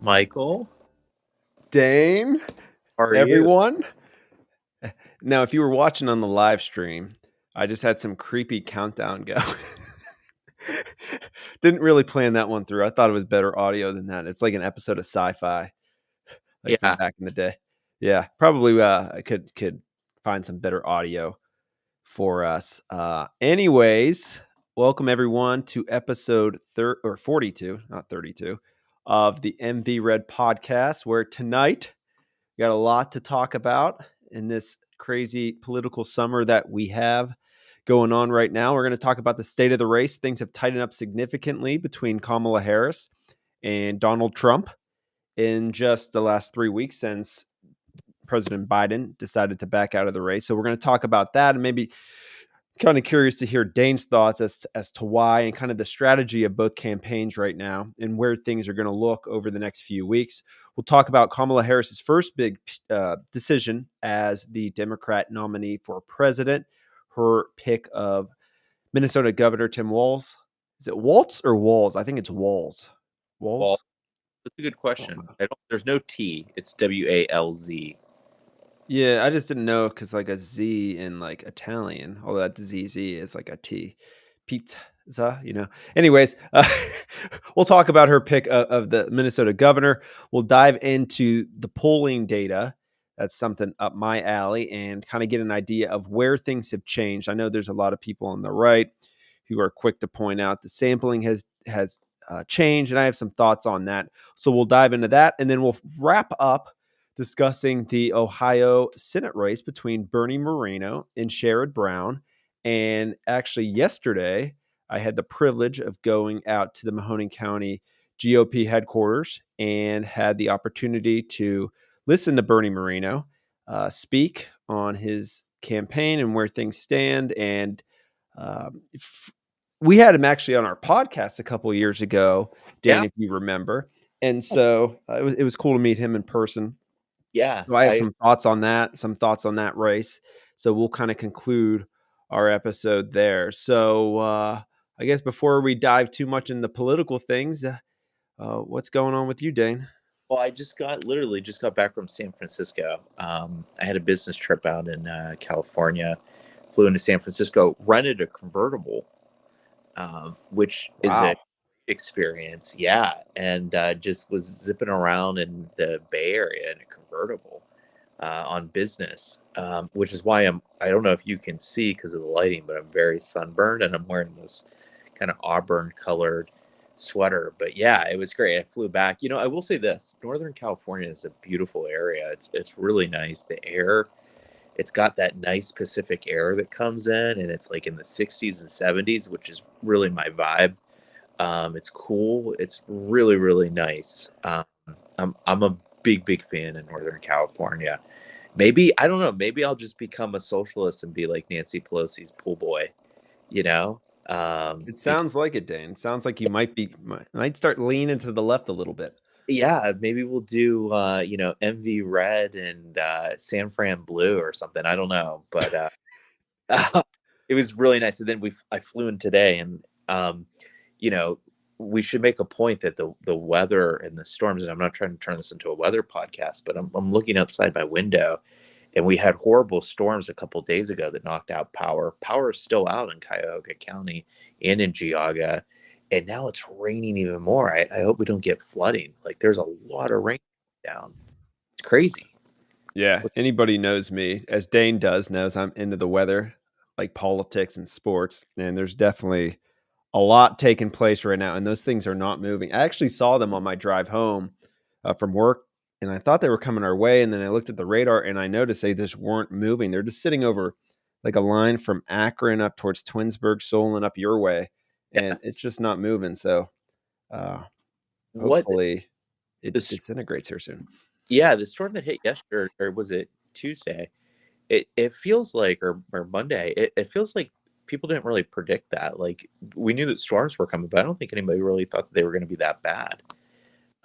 Michael, Dane, how are you? everyone. Now, if you were watching on the live stream, I just had some creepy countdown go. Didn't really plan that one through. I thought it was better audio than that. It's like an episode of sci-fi, like from Yeah, back in the day. Yeah, probably I could find some better audio for us. Anyways, welcome everyone to episode 42, not 32, of the MV Red podcast, where tonight we got a lot to talk about in this crazy political summer that we have going on right now. We're going to talk about the state of the race. Things have tightened up significantly between Kamala Harris and Donald Trump in just the last 3 weeks since President Biden decided to back out of the race. So we're going to talk about that, and maybe kind of curious to hear Dane's thoughts as to why and kind of the strategy of both campaigns right now and where things are going to look over the next few weeks. We'll talk about Kamala Harris's first big decision as the Democrat nominee for president, her pick of Minnesota Governor Tim Walz. Is it Waltz or Walz? I think it's Walz. well, Walz? that's a good I don't question. know. There's no T. It's WALZ. Yeah, I just didn't know because like a Z in like Italian, although that ZZ is like a T. Pizza. Anyways, we'll talk about her pick of the Minnesota governor. We'll dive into the polling data. That's something up my alley, and kind of get an idea of where things have changed. I know there's a lot of people on the right who are quick to point out the sampling has changed, and I have some thoughts on that. So we'll dive into that, and then we'll wrap up discussing the Ohio Senate race between Bernie Moreno and Sherrod Brown. And actually, yesterday, I had the privilege of going out to the Mahoning County GOP headquarters and had the opportunity to listen to Bernie Moreno speak on his campaign and where things stand. And we had him actually on our podcast a couple of years ago, Yeah, Dan, if you remember. And so it was cool to meet him in person. yeah. So I have some thoughts on that, race. So we'll kind of conclude our episode there. So I guess before we dive too much into political things, what's going on with you, Dane? Well, I literally just got back from San Francisco. I had a business trip out in California. Flew into San Francisco, rented a convertible, which is a Wow. experience. Yeah, and just was zipping around in the Bay Area in a convertible. On business, which is why I don't know if you can see because of the lighting, but I'm very sunburned and I'm wearing this kind of auburn colored sweater. But yeah, it was great. I flew back. I will say this: Northern California is a beautiful area. It's really nice. The air, it's got that nice Pacific air that comes in, and it's like in the 60s and 70s, which is really my vibe. It's cool. It's really really nice. I'm a big fan of Northern California. Maybe I don't know. Maybe I'll just become a socialist and be like Nancy Pelosi's pool boy. You know, It because sounds like it, Dane. Sounds like you might start leaning to the left a little bit. yeah, maybe we'll do MV Red and San Fran Blue or something. I don't know, but it was really nice. And then I flew in today, and you know, we should make a point that the weather and the storms. And I'm not trying to turn this into a weather podcast, but I'm looking outside my window, and we had horrible storms a couple days ago that knocked out power. Power is still out in Cuyahoga County and in Geauga, and now it's raining even more. I hope we don't get flooding. Like there's a lot of rain down. It's crazy. Yeah, anybody knows me, as Dane does, knows I'm into the weather, like politics and sports, and there's definitely a lot taking place right now, and those things are not moving. I actually saw them on my drive home from work, and I thought they were coming our way, and then I looked at the radar, and I noticed they just weren't moving. They're just sitting over like a line from Akron up towards Twinsburg, Solon up your way, Yeah. and it's just not moving. So uh, What hopefully it the disintegrates here soon. Yeah, the storm that hit yesterday, or was it Tuesday? It feels like, or Monday. It feels like people didn't really predict that. Like we knew that storms were coming, but I don't think anybody really thought that they were going to be that bad.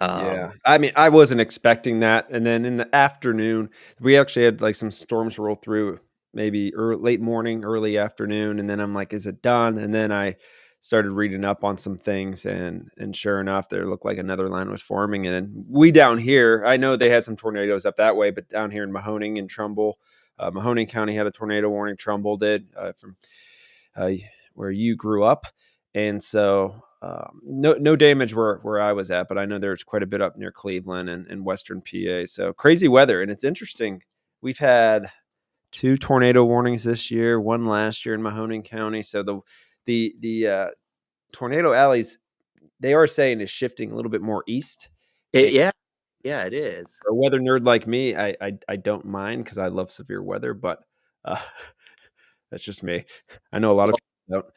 Yeah. Um, I mean, I wasn't expecting that, and then in the afternoon, we actually had, like, some storms roll through maybe late morning, early afternoon, and then I'm like, "Is it done?" And then I started reading up on some things, and sure enough, there looked like another line was forming, and then we down here, I know they had some tornadoes up that way, but down here in Mahoning and Trumbull, Mahoning County had a tornado warning. Trumbull did, from uh, where you grew up, and so no damage where I was at, but I know there's quite a bit up near Cleveland and Western PA. So crazy weather, and it's interesting. We've had two tornado warnings this year, one last year in Mahoning County. So the tornado alleys, they are saying, is shifting a little bit more east. And yeah, yeah, it is. for a weather nerd like me, I don't mind because I love severe weather, but uh, that's just me. I know a lot of Well, people don't.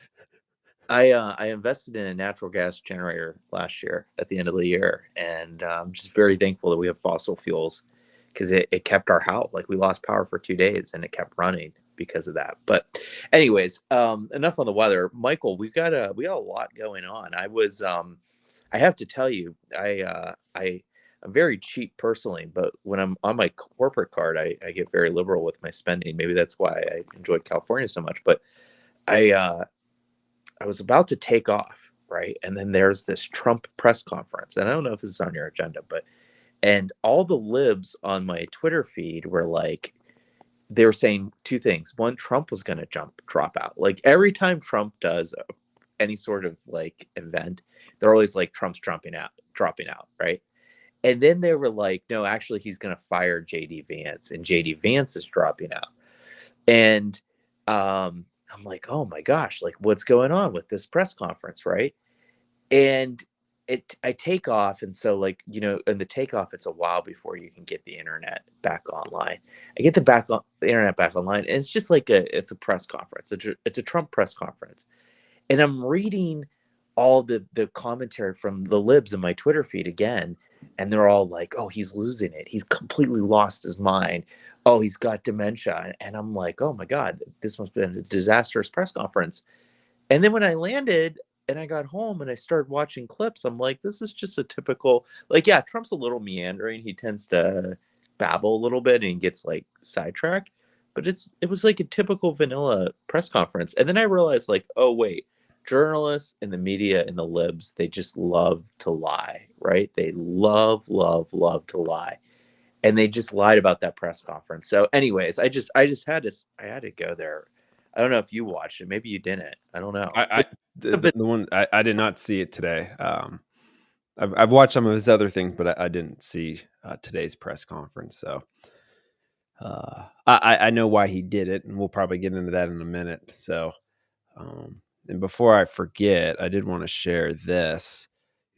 I invested in a natural gas generator last year at the end of the year, and I'm just very thankful that we have fossil fuels because it kept our house. Like we lost power for 2 days, and it kept running because of that. But, anyways, enough on the weather. Michael, we got a lot going on. I have to tell you, I'm very cheap personally, but when I'm on my corporate card, I get very liberal with my spending. Maybe that's why I enjoyed California so much. But I uh, I was about to take off, right? And then there's this Trump press conference. And I don't know if this is on your agenda, but and all the libs on my Twitter feed were like, they were saying two things. One, Trump was going to drop out. Like every time Trump does any sort of like event, they're always like Trump's dropping out, right? And then they were like, no, actually, he's going to fire JD Vance, and JD Vance is dropping out. And I'm like, oh my gosh, like what's going on with this press conference, right? And I take off, and so like in the takeoff, it's a while before you can get the internet back online. I get the internet back online, and it's just like it's a press conference. It's a Trump press conference, and I'm reading all the commentary from the libs in my Twitter feed again, and they're all like, "Oh, he's losing it. He's completely lost his mind. Oh, he's got dementia." And I'm like, "Oh my god, this must have been a disastrous press conference." And then when I landed and I got home and I started watching clips, I'm like, "This is just a typical like, yeah, Trump's a little meandering. He tends to babble a little bit and he gets like sidetracked." But it was like a typical vanilla press conference. And then I realized like, oh wait, journalists and the media and the libs, they just love to lie, right? They love to lie. And they just lied about that press conference. So anyways, I had to go there. I don't know if you watched it. Maybe you didn't. I don't know. I But the a bit, the one I did not see it today. I've watched some of his other things, but I didn't see today's press conference. So I know why he did it, and we'll probably get into that in a minute. So and before I forget, I did want to share this.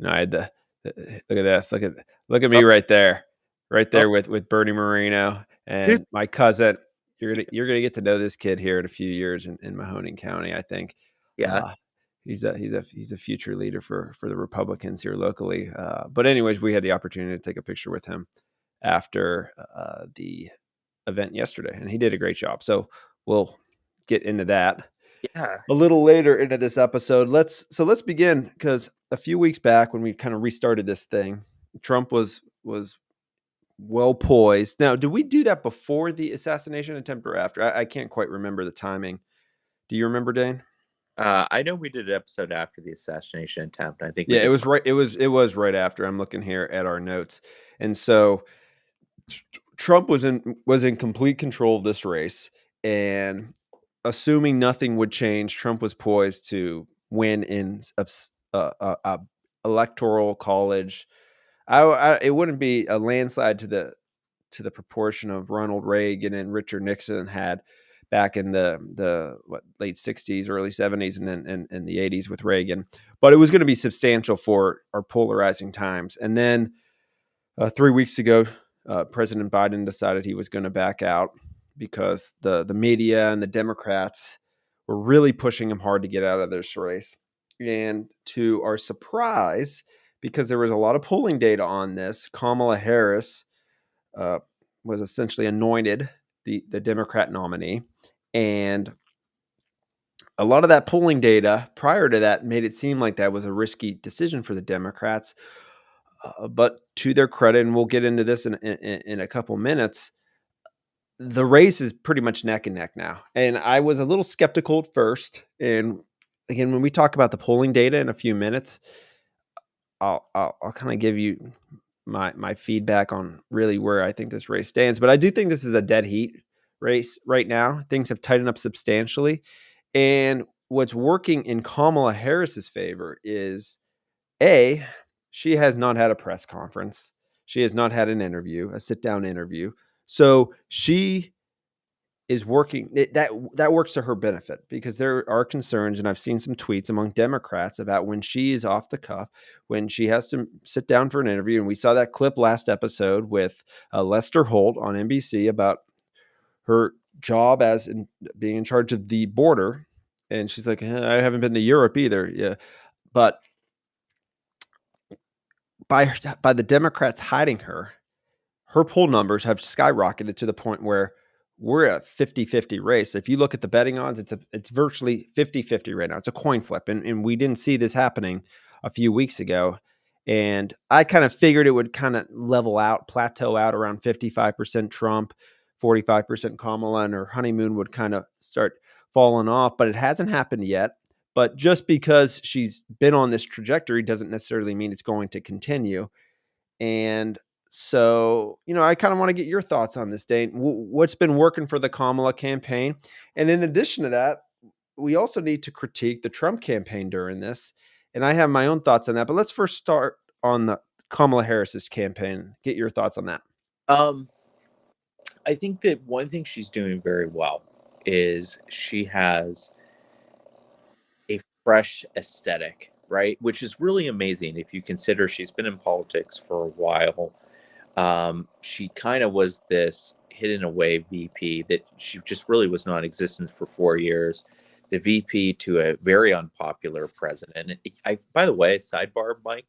I had look at this. Look at me oh, right oh, there with Bernie Moreno who's and my cousin. You're gonna get to know this kid here in a few years in Mahoning County. I think yeah. uh, he's a future leader for the Republicans here locally. But anyways, we had the opportunity to take a picture with him after the event yesterday, and he did a great job. So we'll get into that Yeah. a little later into this episode. Let's begin because a few weeks back when we kind of restarted this thing, Trump was well poised. Now, did we do that before the assassination attempt or after? I can't quite remember the timing. Do you remember, Dane? I know we did an episode after the assassination attempt. I think we Yeah, it did. was right. It was right after. I'm looking here at our notes, and so Trump was in complete control of this race, and assuming nothing would change, Trump was poised to win in a electoral college. It wouldn't be a landslide to the proportion of Ronald Reagan and Richard Nixon had back in the late 60s, early 70s, and then in the 80s with Reagan, but it was going to be substantial for our polarizing times. And then 3 weeks ago, President Biden decided he was going to back out because the media and the Democrats were really pushing him hard to get out of this race. And to our surprise, because there was a lot of polling data on this, Kamala Harris uh, was essentially anointed the Democrat nominee, and a lot of that polling data prior to that made it seem like that was a risky decision for the Democrats. But to their credit, and we'll get into this in a couple minutes, the race is pretty much neck and neck now. And I was a little skeptical at first. And again, when we talk about the polling data in a few minutes, I'll kind of give you my feedback on really where I think this race stands. But I do think this is a dead heat race right now. Things have tightened up substantially. And what's working in Kamala Harris's favor is A, she has not had a press conference. She has not had an interview, a sit down interview. So she is working that works to her benefit because there are concerns, and I've seen some tweets among Democrats about when she is off the cuff, when she has to sit down for an interview. And we saw that clip last episode with Lester Holt on NBC about her job as being in charge of the border, and she's like, I haven't been to Europe either. Yeah, but by the Democrats hiding her poll numbers have skyrocketed to the point where we're a 50-50 race. If you look at the betting odds, it's virtually 50-50 right now. It's a coin flip. And we didn't see this happening a few weeks ago. And I kind of figured it would kind of level out, plateau out around 55% Trump, 45% Kamala, and her honeymoon would kind of start falling off. But it hasn't happened yet. But just because she's been on this trajectory doesn't necessarily mean it's going to continue. And so, I kind of want to get your thoughts on this, Dane. What's been working for the Kamala campaign? And in addition to that, we also need to critique the Trump campaign during this. And I have my own thoughts on that. But let's first start on the Kamala Harris's campaign. Get your thoughts on that. Um, I think that one thing she's doing very well is she has a fresh aesthetic, right? Which is really amazing if you consider she's been in politics for a while. She kind of was this hidden away VP that she just really was non-existent for 4 years. The VP to a very unpopular president. And by the way, sidebar, Mike,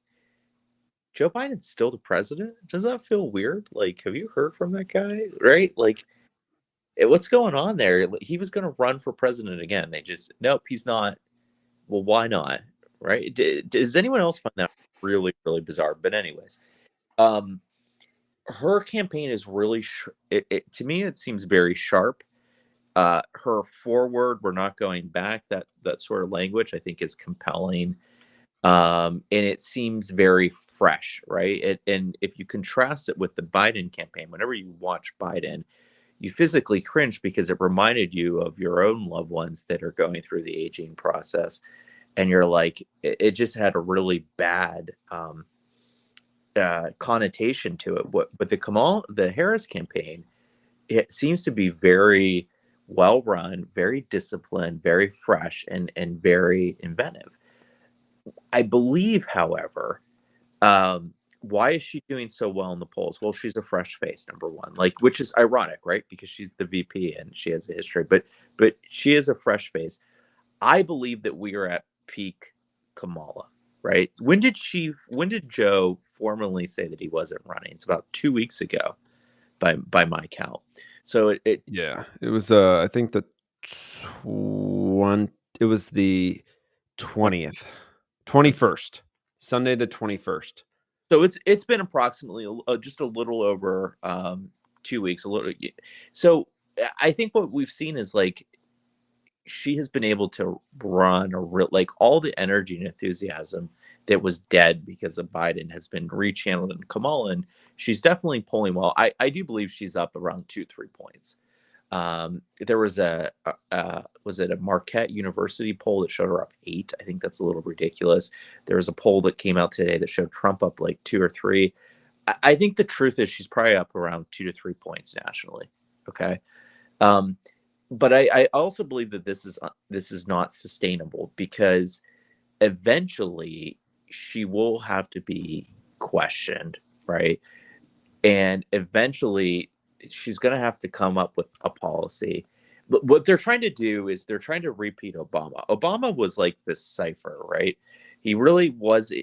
Joe Biden's still the president. Does that feel weird? Like, have you heard from that guy? Right? Like, what's going on there? He was going to run for president again. They just, nope, he's not. Well, why not? Right? Does anyone else find that really, really bizarre? But anyways, um, her campaign is really to me it seems very sharp. Her forward, we're not going back, that sort of language I think is compelling. And it seems very fresh, right? And if you contrast it with the Biden campaign, whenever you watch Biden, you physically cringe because it reminded you of your own loved ones that are going through the aging process, and you're like, it just had a really bad connotation to it. But the Harris campaign, it seems to be very well run, very disciplined, very fresh, and very inventive. I believe, however, why is she doing so well in the polls? Well, she's a fresh face, number one, like, which is ironic, right? Because she's the VP and she has a history, but she is a fresh face. I believe that we are at peak Kamala, right? When did Joe formally say that he wasn't running? It's about 2 weeks ago by my count. So Yeah, it was. I think it was the 20th, 21st, Sunday the 21st. so it's been approximately just a little over 2 weeks. A little. So I think what we've seen is like she has been able to run like all the energy and enthusiasm that was dead because of Biden has been rechanneled in Kamala, and she's definitely polling well. I do believe she's up around 2-3 points. There was was it a Marquette University poll that showed her up 8? I think that's a little ridiculous. There was a poll that came out today that showed Trump up like 2 or 3. I think the truth is she's probably up around 2 to 3 points nationally. Okay. Um, but I also believe that this is not sustainable because eventually she will have to be questioned, right? And eventually she's going to have to come up with a policy. But what they're trying to do is they're trying to repeat Obama. Obama was like this cipher, right? He really was.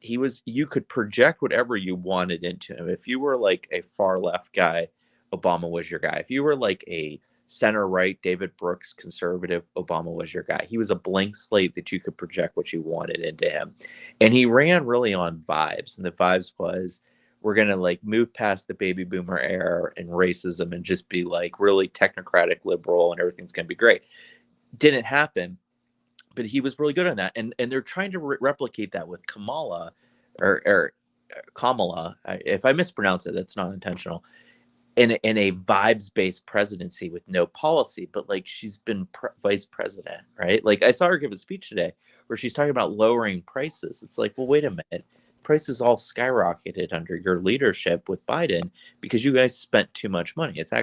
you could project whatever you wanted into him. If you were like a far left guy, Obama was your guy. If you were like a center right, David Brooks conservative, Obama was your guy. He was a blank slate that you could project what you wanted into him. And he ran really on vibes. And the vibes was, we're going to like move past the baby boomer era and racism and just be like really technocratic liberal and everything's going to be great. Didn't happen, but he was really good on that. And they're trying to replicate that with Kamala or Kamala. If I mispronounce it, that's not intentional. In a vibes based presidency with no policy, but like she's been vice president, right? Like I saw her give a speech today where she's talking about lowering prices. It's like, well, wait a minute. Prices all skyrocketed under your leadership with Biden because you guys spent too much money. It's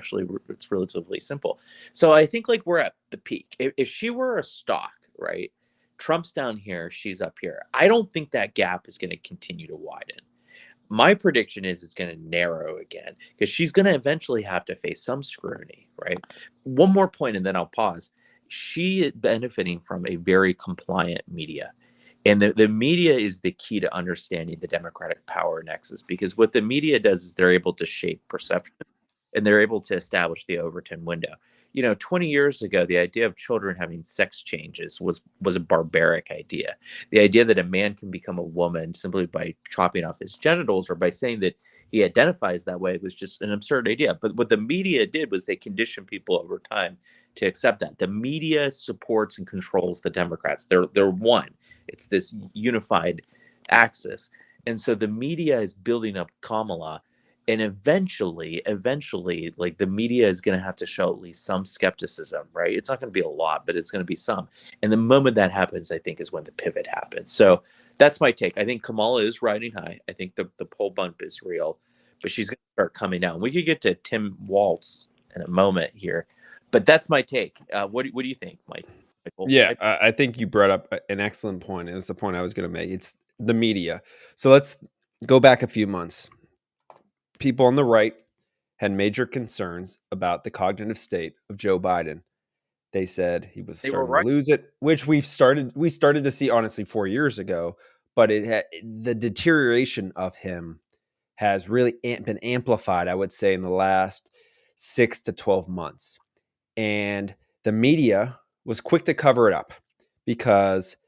relatively simple. So I think like we're at the peak. If she were a stock, right? Trump's down here, she's up here. I don't think that gap is going to continue to widen. My prediction is it's going to narrow again because she's going to eventually have to face some scrutiny, right? One more point and then I'll pause. She is benefiting from a very compliant media. And the media is the key to understanding the Democratic power nexus because what the media does is they're able to shape perception and they're able to establish the Overton window. 20 years ago, the idea of children having sex changes was a barbaric idea. The idea that a man can become a woman simply by chopping off his genitals or by saying that he identifies that way was just an absurd idea. But what the media did was they conditioned people over time to accept that. The media supports and controls the Democrats. They're one. It's this unified axis. And so the media is building up Kamala, and eventually like the media is going to have to show at least some skepticism, right? It's not going to be a lot, but it's going to be some. And the moment that happens, I think, is when the pivot happens. So that's my take. I think Kamala is riding high. I think the poll bump is real, but she's going to start coming down. We could get to Tim Walz in a moment here, but that's my take. What do you think, Mike? Michael? Yeah, I think you brought up an excellent point. It was the point I was going to make. It's the media. So let's go back a few months. People on the right had major concerns about the cognitive state of Joe Biden. They said he was They were starting to right. lose it, which we started to see honestly 4 years ago. But the deterioration of him has really been amplified, I would say, in the last 6 to 12 months. And the media was quick to cover it up because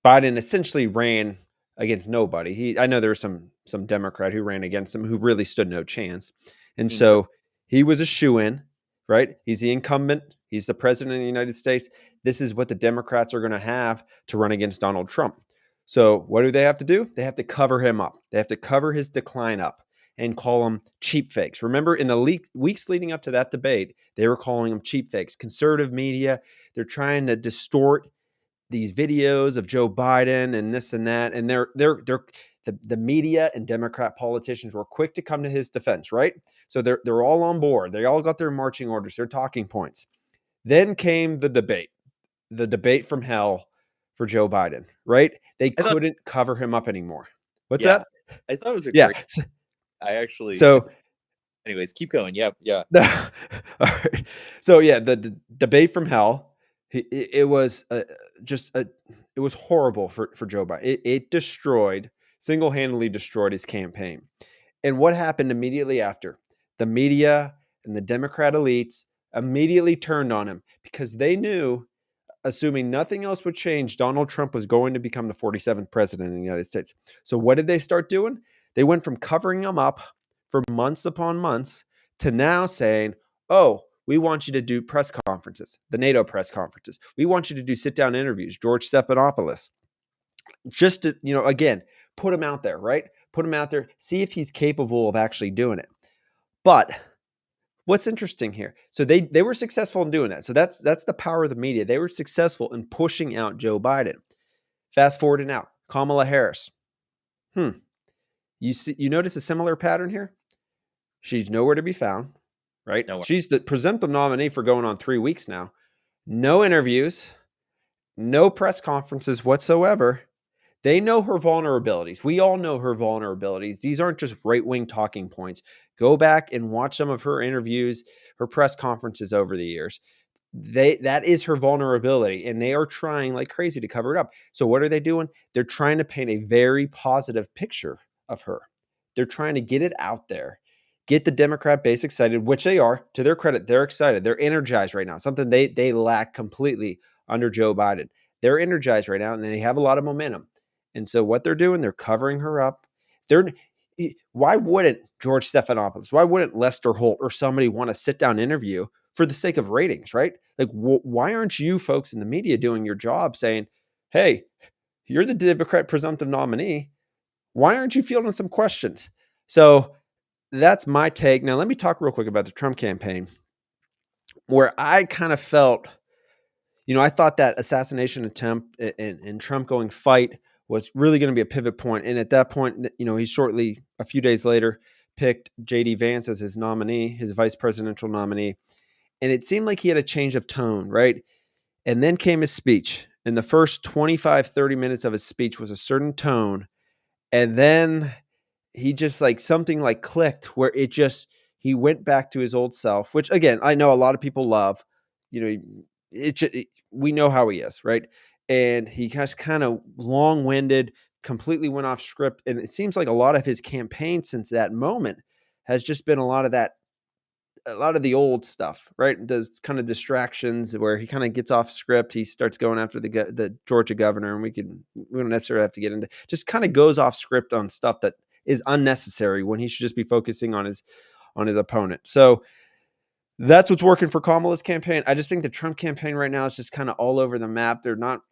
Biden essentially ran against nobody. I know there was some Democrat who ran against him who really stood no chance. And He so he was a shoo-in, right? He's the incumbent. He's the president of the United States. This is what the Democrats are going to have to run against Donald Trump. So what do? They have to cover him up. They have to cover his decline up and call him cheap fakes. Remember, in the weeks leading up to that debate, they were calling him cheap fakes. Conservative media, they're trying to distort these videos of Joe Biden and this and that, and the media and Democrat politicians were quick to come to his defense, right? So they're all on board. They all got their marching orders, their talking points. Then came the debate from hell for Joe Biden, right? They I thought, couldn't cover him up anymore. What's yeah, that? I thought it was a Yeah. great. I actually, So anyways, keep going. Yep, yeah. all right. So yeah, the debate from hell. It was it was horrible for Joe Biden. It destroyed single handedly destroyed his campaign. And what happened immediately after? The media and the Democrat elites immediately turned on him because they knew, assuming nothing else would change, Donald Trump was going to become the 47th president of the United States. So what did they start doing? They went from covering him up for months upon months to now saying, oh, we want you to do press conferences, the NATO press conferences. We want you to do sit-down interviews, George Stephanopoulos. Just to, again, put him out there, right? Put him out there, see if he's capable of actually doing it. But what's interesting here? So they were successful in doing that. So that's the power of the media. They were successful in pushing out Joe Biden. Fast forward to now, Kamala Harris. You notice a similar pattern here? She's nowhere to be found, right? No, She's the presumptive nominee for going on 3 weeks now. No interviews, no press conferences whatsoever. They know her vulnerabilities. We all know her vulnerabilities. These aren't just right-wing talking points. Go back and watch some of her interviews, her press conferences over the years. that is her vulnerability, and they are trying like crazy to cover it up. So what are they doing? They're trying to paint a very positive picture of her. They're trying to get it out there, get the Democrat base excited, which they are. To their credit, they're excited. They're energized right now. Something they lack completely under Joe Biden. They're energized right now, and they have a lot of momentum. And so what they're doing, they're covering her up. They're Why wouldn't George Stephanopoulos, why wouldn't Lester Holt or somebody want to sit down and interview for the sake of ratings, right? Like, why aren't you folks in the media doing your job saying, hey, you're the Democrat presumptive nominee. Why aren't you fielding some questions? So that's my take. Now, let me talk real quick about the Trump campaign, where I kind of felt, I thought that assassination attempt and Trump going fight was really going to be a pivot point. And at that point, he shortly, a few days later, picked J.D. Vance as his nominee, his vice presidential nominee. And it seemed like he had a change of tone, right? And then came his speech. And the first 25, 30 minutes of his speech was a certain tone. And then he just like something like clicked where he went back to his old self, which again, I know a lot of people love. You know, we know how he is, right? And he just kind of long winded, completely went off script. And it seems like a lot of his campaign since that moment has just been a lot of the old stuff, right? Those kind of distractions where he kind of gets off script. He starts going after the Georgia governor, and we don't necessarily have to get into, just kind of goes off script on stuff that is unnecessary when he should just be focusing on his opponent. So that's what's working for Kamala's campaign. I just think the Trump campaign right now is just kind of all over the map. They're not.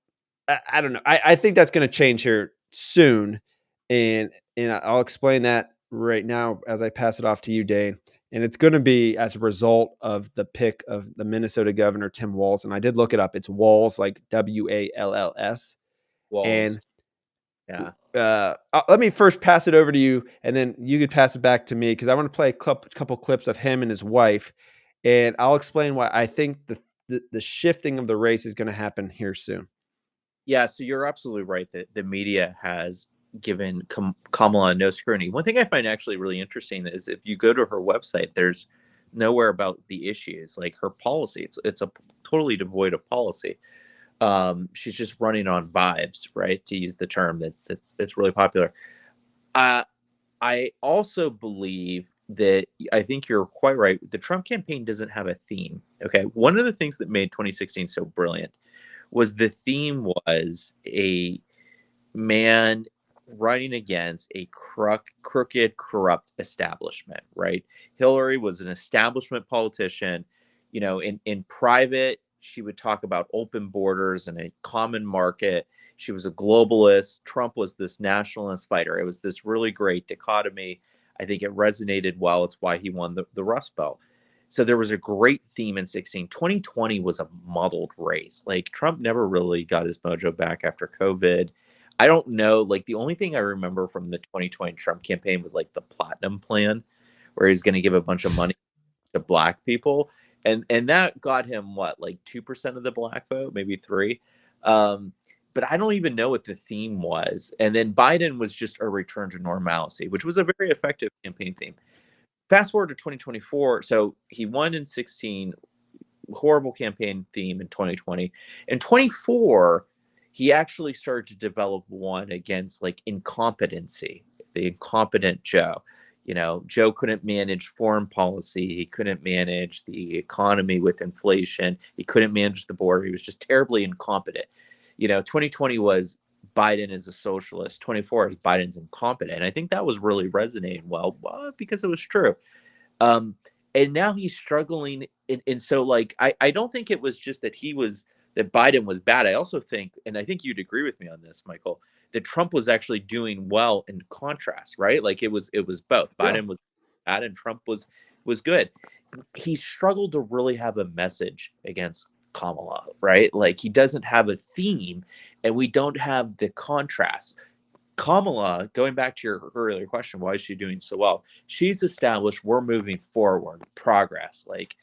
I don't know. I think that's going to change here soon, and I'll explain that right now as I pass it off to you, Dane. And it's going to be as a result of the pick of the Minnesota governor Tim Walz. And I did look it up. It's Walz, like Walls. Walls. And Yeah. let me first pass it over to you, and then you could pass it back to me because I want to play a couple clips of him and his wife, and I'll explain why I think the shifting of the race is going to happen here soon. Yeah, so you're absolutely right that the media has given Kamala no scrutiny. One thing I find actually really interesting is if you go to her website, there's nowhere about the issues, like her policy. It's a totally devoid of policy. She's just running on vibes, right? To use the term that's really popular. Uh, I also believe that I think you're quite right. The Trump campaign doesn't have a theme. Okay, one of the things that made 2016 so brilliant was the theme was a man running against a crooked, corrupt establishment, right? Hillary was an establishment politician. In private, she would talk about open borders and a common market. She was a globalist. Trump was this nationalist fighter. It was this really great dichotomy. I think it resonated well. It's why he won the Rust Belt. So there was a great theme in 16. 2020 was a muddled race. Like Trump never really got his mojo back after COVID. I don't know. Like the only thing I remember from the 2020 Trump campaign was like the platinum plan, where he's going to give a bunch of money to black people, and that got him what, like 2% of the black vote, maybe three. Um, but I don't even know what the theme was. And then Biden was just a return to normalcy, which was a very effective campaign theme. Fast forward to 2024, so he won in 16, horrible campaign theme in 2020. In 24, he actually started to develop one against like incompetency, the incompetent Joe. Joe couldn't manage foreign policy. He couldn't manage the economy with inflation. He couldn't manage the border. He was just terribly incompetent. 2020 was Biden is a socialist. 24 is Biden's incompetent. And I think that was really resonating well because it was true. Um, and now he's struggling. And so, like, I don't think it was just that Biden was bad. I also think, and I think you'd agree with me on this, Michael, that Trump was actually doing well in contrast, right? Like it was both. Yeah. Biden was bad and Trump was good. He struggled to really have a message against Kamala, right? Like he doesn't have a theme, and we don't have the contrast. Kamala, going back to your earlier question, why is she doing so well? She's established we're moving forward, progress. Like,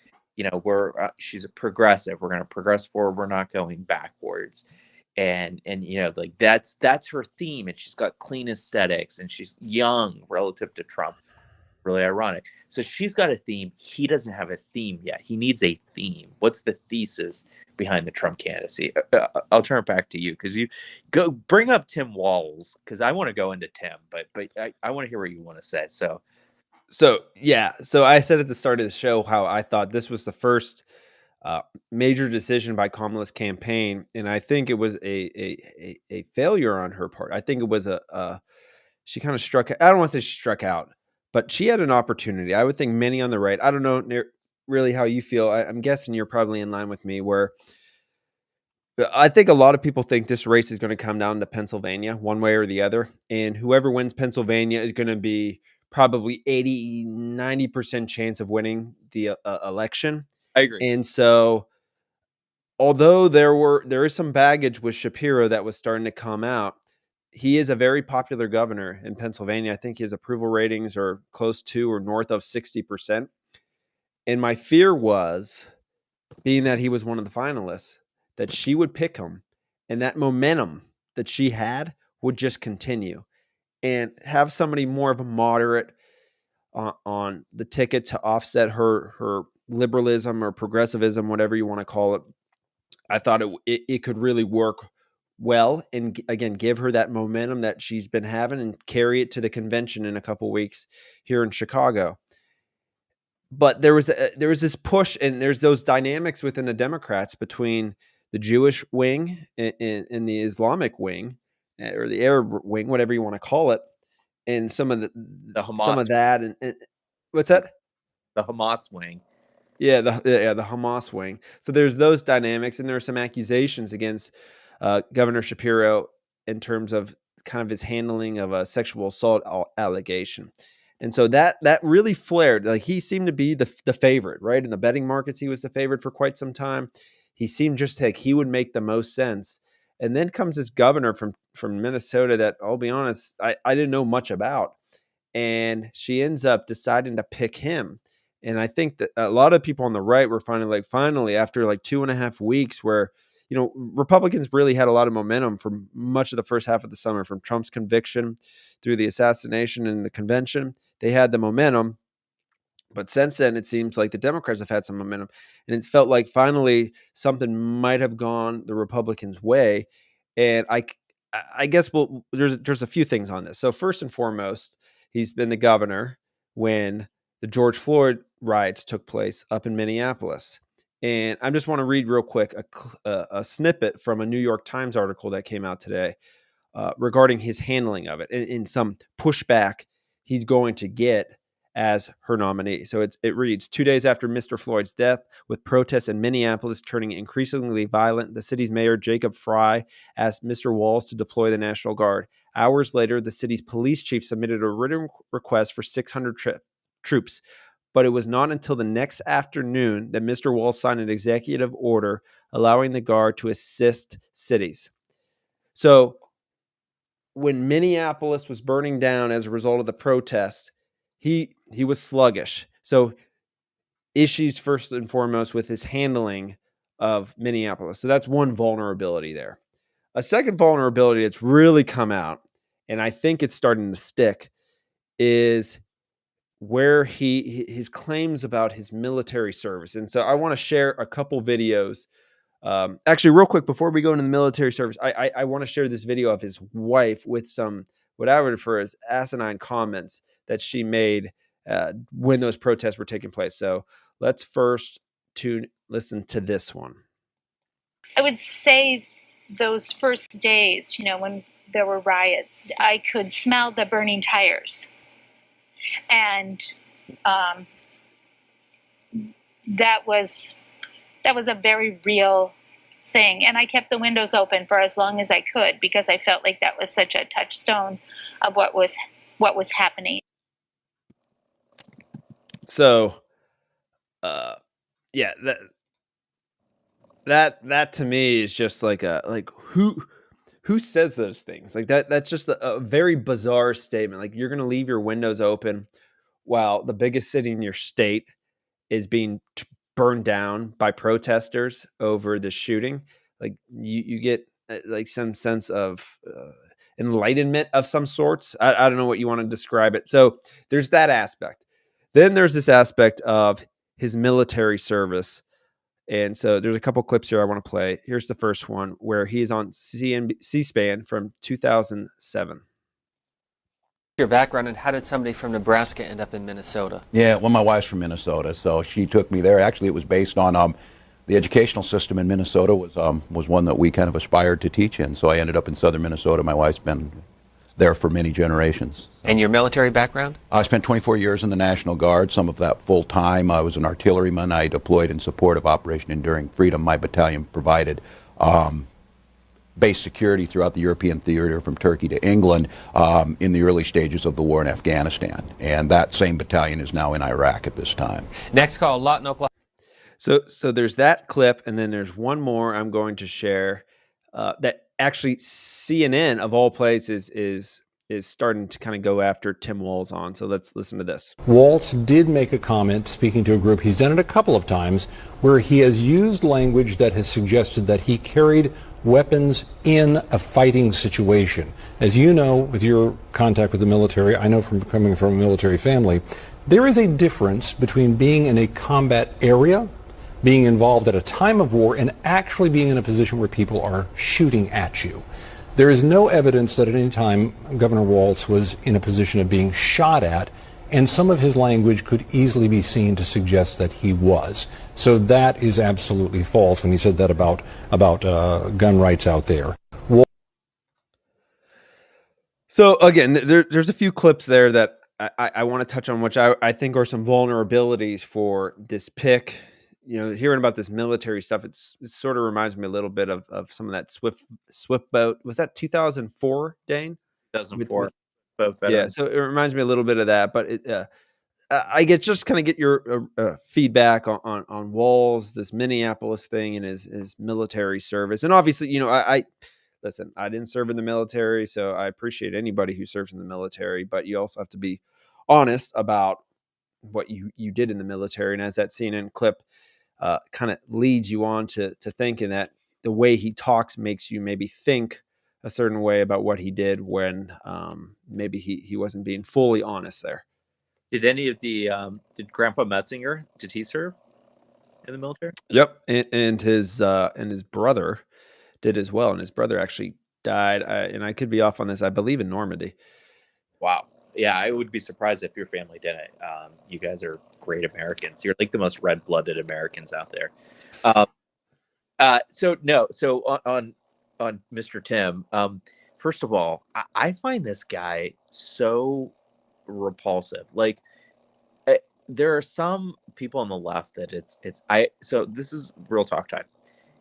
she's a progressive. We're going to progress forward. We're not going backwards. And like that's her theme. And she's got clean aesthetics, and she's young relative to Trump. really ironic. So she's got a theme. He doesn't have a theme yet. He needs a theme. What's the thesis behind the Trump candidacy? I'll turn it back to you because you go bring up Tim Walz because I want to go into Tim, but I want to hear what you want to say. So yeah, so I said at the start of the show how I thought this was the first major decision by Kamala's campaign, and I think it was a failure on her part. I think it was a she kind of struck. I don't want to say she struck out, but she had an opportunity. I would think many on the right. I don't know really how you feel. I'm guessing you're probably in line with me, where I think a lot of people think this race is going to come down to Pennsylvania, one way or the other, and whoever wins Pennsylvania is going to be probably 80-90% chance of winning the election. I agree. And so, although there is some baggage with Shapiro that was starting to come out, he is a very popular governor in Pennsylvania. I think his approval ratings are close to or north of 60%. And my fear was, being that he was one of the finalists, that she would pick him and that momentum that she had would just continue, and have somebody more of a moderate on the ticket to offset her liberalism or progressivism, whatever you want to call it. I thought it could really work well, and again give her that momentum that she's been having and carry it to the convention in a couple weeks here in Chicago. But there was this push, and there's those dynamics within the Democrats between the Jewish wing and the Islamic wing, or the Arab wing, whatever you want to call it, and The some of Hamas, that, and what's that? the Hamas wing. Yeah, the Hamas wing. So there's those dynamics, and there are some accusations against Governor Shapiro in terms of kind of his handling of a sexual assault allegation. And so that really flared. Like, he seemed to be the favorite, right? In the betting markets, he was the favorite for quite some time. He seemed just like he would make the most sense. And then comes this governor from Minnesota that, I'll be honest, I didn't know much about, and she ends up deciding to pick him. And I think that a lot of people on the right were finally after like 2.5 weeks, where Republicans really had a lot of momentum for much of the first half of the summer, from Trump's conviction through the assassination and the convention. They had the momentum, but since then, it seems like the Democrats have had some momentum, and it's felt like finally something might have gone the Republicans' way. And I guess there's a few things on this. So first and foremost, he's been the governor when the George Floyd riots took place up in Minneapolis. And I just want to read real quick a snippet from a New York Times article that came out today regarding his handling of it, and some pushback he's going to get as her nominee. So it reads, 2 days after Mr. Floyd's death, with protests in Minneapolis turning increasingly violent, the city's mayor, Jacob Fry, asked Mr. Walz to deploy the National Guard. Hours later, the city's police chief submitted a written request for 600 troops. But it was not until the next afternoon that Mr. Walz signed an executive order allowing the Guard to assist cities. So when Minneapolis was burning down as a result of the protests, he was sluggish. So issues first and foremost with his handling of Minneapolis. So that's one vulnerability there. A second vulnerability that's really come out, and I think it's starting to stick, is where his claims about his military service. And so I want to share a couple videos. Actually, real quick, before we go into the military service, I want to share this video of his wife with some, what I would refer as asinine comments that she made when those protests were taking place. So let's first listen to this one. I would say those first days, when there were riots, I could smell the burning tires. And that was a very real thing. And I kept the windows open for as long as I could, because I felt like that was such a touchstone of what was happening. So, yeah, that to me is just like who says those things like that. That's just a very bizarre statement. Like, you're going to leave your windows open while the biggest city in your state is being burned down by protesters over the shooting. Like, you get like some sense of enlightenment of some sorts. I don't know what you want to describe it. So there's that aspect. Then there's this aspect of his military service. And so there's a couple clips here I want to play. Here's the first one where he is on C-SPAN from 2007. Your background, and how did somebody from Nebraska end up in Minnesota? Yeah, well, my wife's from Minnesota, so she took me there. Actually, it was based on the educational system in Minnesota was one that we kind of aspired to teach in. So I ended up in southern Minnesota. My wife's been there for many generations. And your military background? I spent 24 years in the National Guard, some of that full time. I was an artilleryman. I deployed in support of Operation Enduring Freedom. My battalion provided base security throughout the European theater from Turkey to England in the early stages of the war in Afghanistan. And that same battalion is now in Iraq at this time. Next call, Lawton, Oklahoma. So there's that clip, and then there's one more I'm going to share that actually CNN of all places is starting to kind of go after Tim Walz on. So let's listen to this. Walz did make a comment speaking to a group. He's done it a couple of times where he has used language that has suggested that he carried weapons in a fighting situation. As you know, with your contact with the military, I know from coming from a military family, there is a difference between being in a combat area, being involved at a time of war, and actually being in a position where people are shooting at you. There is no evidence that at any time Governor Walz was in a position of being shot at, and some of his language could easily be seen to suggest that he was. So that is absolutely false when he said that about gun rights out there. So again, there's a few clips there that I want to touch on, which I think are some vulnerabilities for this pick. You know, hearing about this military stuff, it sort of reminds me a little bit of some of that Swift boat. Was that 2004, Dane? 2004. Boat veteran. Yeah, so it reminds me a little bit of that. But I get just kind of get your feedback on Walz, this Minneapolis thing, and his military service. And obviously, you know, I listen. I didn't serve in the military, so I appreciate anybody who serves in the military. But you also have to be honest about what you did in the military. And as that CNN clip kind of leads you on to thinking that the way he talks makes you maybe think a certain way about what he did when maybe he wasn't being fully honest there. Did any of the did Grandpa Metzinger, did he serve in the military? Yep, and his brother did as well, and his brother actually died. And I could be off on this. I believe in Normandy. Wow. Yeah, I would be surprised if your family didn't. You guys are great Americans. You're like the most red-blooded Americans out there. So on Mr. Tim, first of all, I find this guy so repulsive. Like, there are some people on the left that so this is real talk time.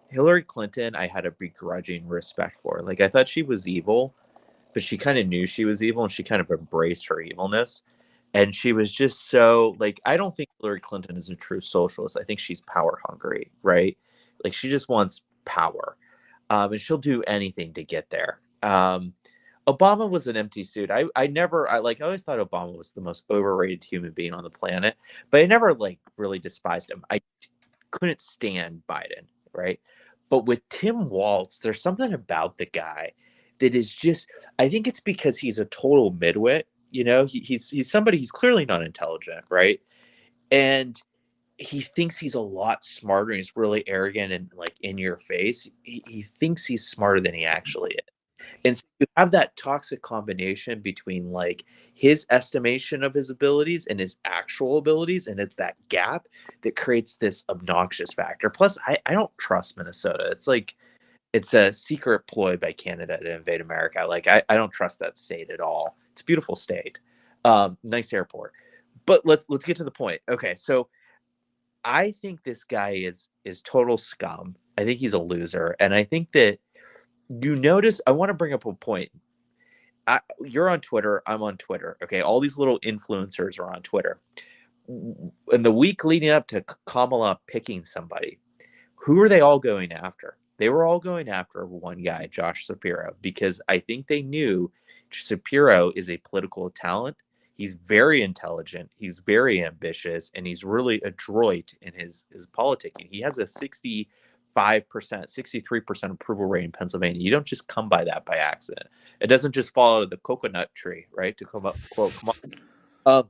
Hillary Clinton, I had a begrudging respect for. Like, I thought she was evil, but she kind of knew she was evil and she kind of embraced her evilness. And she was just so, like, I don't think Hillary Clinton is a true socialist. I think she's power hungry, right? Like, she just wants power. And she'll do anything to get there. Obama was an empty suit. I always thought Obama was the most overrated human being on the planet, but I never like really despised him. I couldn't stand Biden, right? But with Tim Walz, there's something about the guy that is just, I think it's because he's a total midwit. You know, he's somebody, he's clearly not intelligent, right? And he thinks he's a lot smarter. And he's really arrogant and like in your face. He thinks he's smarter than he actually is. And so you have that toxic combination between like his estimation of his abilities and his actual abilities. And it's that gap that creates this obnoxious factor. Plus, I don't trust Minnesota. It's like, it's a secret ploy by Canada to invade America. Like, I don't trust that state at all. It's a beautiful state. Nice airport. But let's get to the point. Okay, so I think this guy is total scum. I think he's a loser. And I think that you notice, I want to bring up a point. You're on Twitter. I'm on Twitter. Okay. All these little influencers are on Twitter. In the week leading up to Kamala picking somebody, who are they all going after? They were all going after one guy, Josh Shapiro, because I think they knew Shapiro is a political talent. He's very intelligent. He's very ambitious, and he's really adroit in his politicking. He has a 65%, 63% approval rate in Pennsylvania. You don't just come by that by accident. It doesn't just fall out of the coconut tree, right? To come up, quote, come on.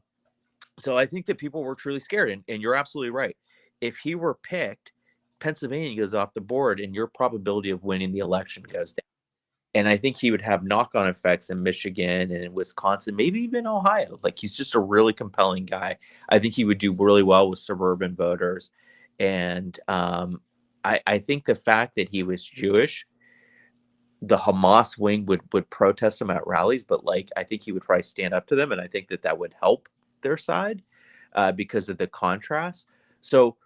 So I think that people were truly scared, and you're absolutely right. If he were picked, Pennsylvania goes off the board, and your probability of winning the election goes down. And I think he would have knock-on effects in Michigan and in Wisconsin, maybe even Ohio. Like, he's just a really compelling guy. I think he would do really well with suburban voters. And I think the fact that he was Jewish, the Hamas wing would protest him at rallies, but like I think he would probably stand up to them, and I think that would help their side because of the contrast. So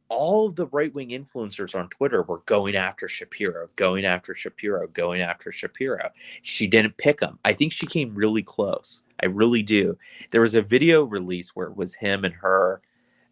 all of the right wing influencers on Twitter were going after Shapiro, going after Shapiro, going after Shapiro. She didn't pick him. I think she came really close. I really do. There was a video release where it was him and her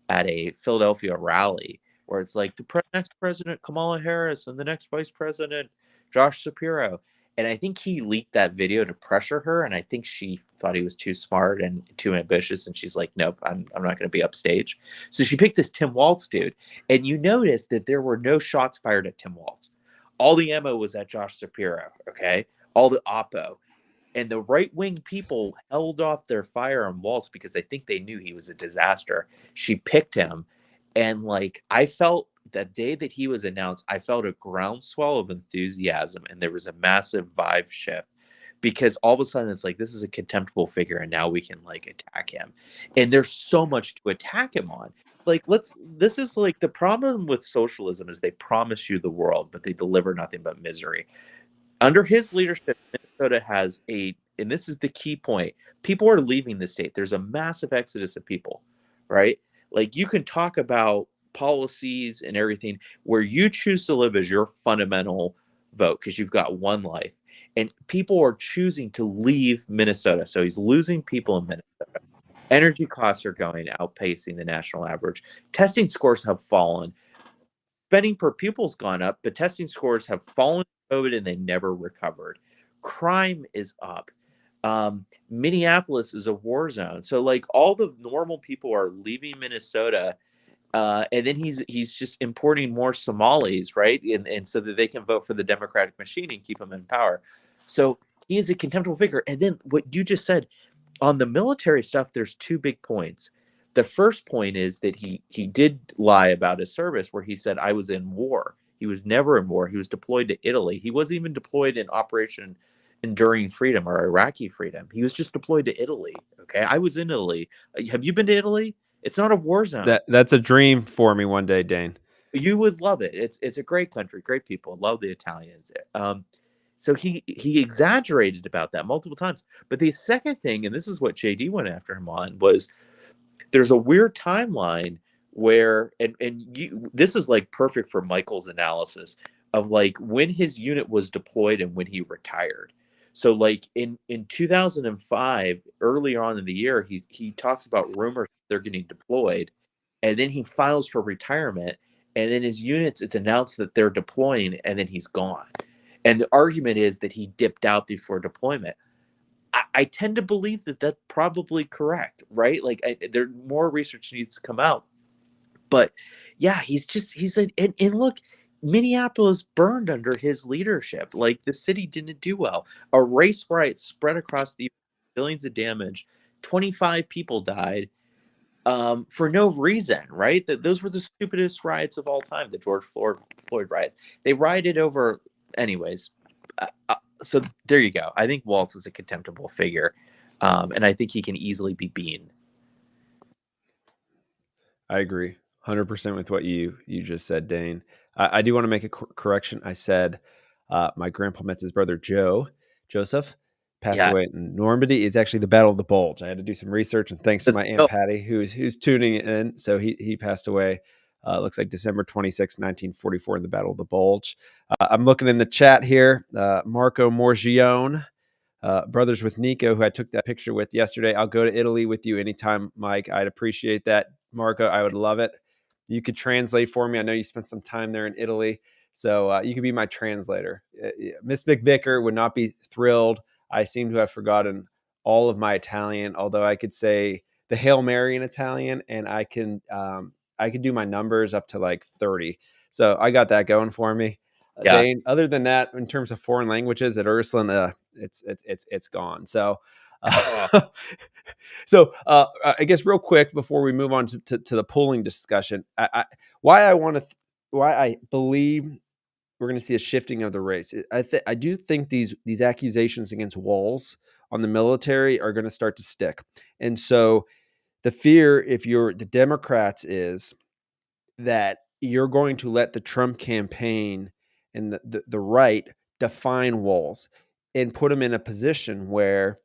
at a Philadelphia rally where it's like next president Kamala Harris and the next vice president Josh Shapiro. And I think he leaked that video to pressure her, and I think she thought he was too smart and too ambitious, and she's like, "Nope, I'm not going to be upstage." So she picked this Tim Walz dude, and you notice that there were no shots fired at Tim Walz. All the ammo was at Josh Shapiro. Okay, all the oppo, and the right wing people held off their fire on Waltz because I think they knew he was a disaster. She picked him, and like I felt that day that he was announced, I felt a groundswell of enthusiasm, and there was a massive vibe shift because all of a sudden it's like this is a contemptible figure, and now we can like attack him, and there's so much to attack him on. Like this is like the problem with socialism is they promise you the world, but they deliver nothing but misery. Under his leadership, Minnesota has and this is the key point, people are leaving the state. There's a massive exodus of people, right? Like you can talk about policies and everything where you choose to live as your fundamental vote because you've got one life. And people are choosing to leave Minnesota. So he's losing people in Minnesota. Energy costs are going outpacing the national average. Testing scores have fallen. Spending per pupil's gone up, but testing scores have fallen COVID and they never recovered. Crime is up. Minneapolis is a war zone. So like all the normal people are leaving Minnesota, and then he's just importing more Somalis, right? And so that they can vote for the Democratic machine and keep him in power. So he is a contemptible figure. And then what you just said, on the military stuff, there's two big points. The first point is that he did lie about his service, where he said I was in war. He was never in war. He was deployed to Italy. He wasn't even deployed in Operation Enduring Freedom or Iraqi Freedom. He was just deployed to Italy. Okay, I was in Italy. Have you been to Italy? It's not a war zone. That's a dream for me one day, Dane. You would love it. It's a great country, great people. Love the Italians. So he exaggerated about that multiple times. But the second thing, and this is what JD went after him on, was there's a weird timeline where this is like perfect for Michael's analysis of like when his unit was deployed and when he retired. So like in 2005, earlier on in the year, he talks about rumors they're getting deployed, and then he files for retirement, and then his units, it's announced that they're deploying, and then he's gone. And the argument is that he dipped out before deployment. I tend to believe that that's probably correct, right? Like there more research needs to come out, but yeah, and look, Minneapolis burned under his leadership. Like the city didn't do well. A race riot spread across the billions of damage. 25 people died for no reason, right? Those were the stupidest riots of all time, the George Floyd riots. They rioted over, anyways. So there you go. I think Waltz is a contemptible figure, and I think he can easily be beaten. I agree 100% with what you just said, Dane. I do want to make a correction. I said my grandpa Metz's brother Joseph passed away in Normandy. It's actually the Battle of the Bulge. I had to do some research, and thanks to my Aunt Patty who's tuning in. So he passed away. Looks like December 26, 1944 in the Battle of the Bulge. I'm looking in the chat here. Marco Morgione, brothers with Nico, who I took that picture with yesterday. I'll go to Italy with you anytime, Mike. I'd appreciate that. Marco, I would love it. You could translate for me. I know you spent some time there in Italy, so you could be my translator. Miss McVicker would not be thrilled. I seem to have forgotten all of my Italian, although I could say the Hail Mary in Italian, and I can do my numbers up to like 30. So I got that going for me. Dane, other than that, in terms of foreign languages at Ursuline, it's gone. So So I guess real quick before we move on to the polling discussion, why I believe we're going to see a shifting of the race. I do think these accusations against Walz on the military are going to start to stick, and so the fear, if you're the Democrats, is that you're going to let the Trump campaign and the right define Walz and put him in a position where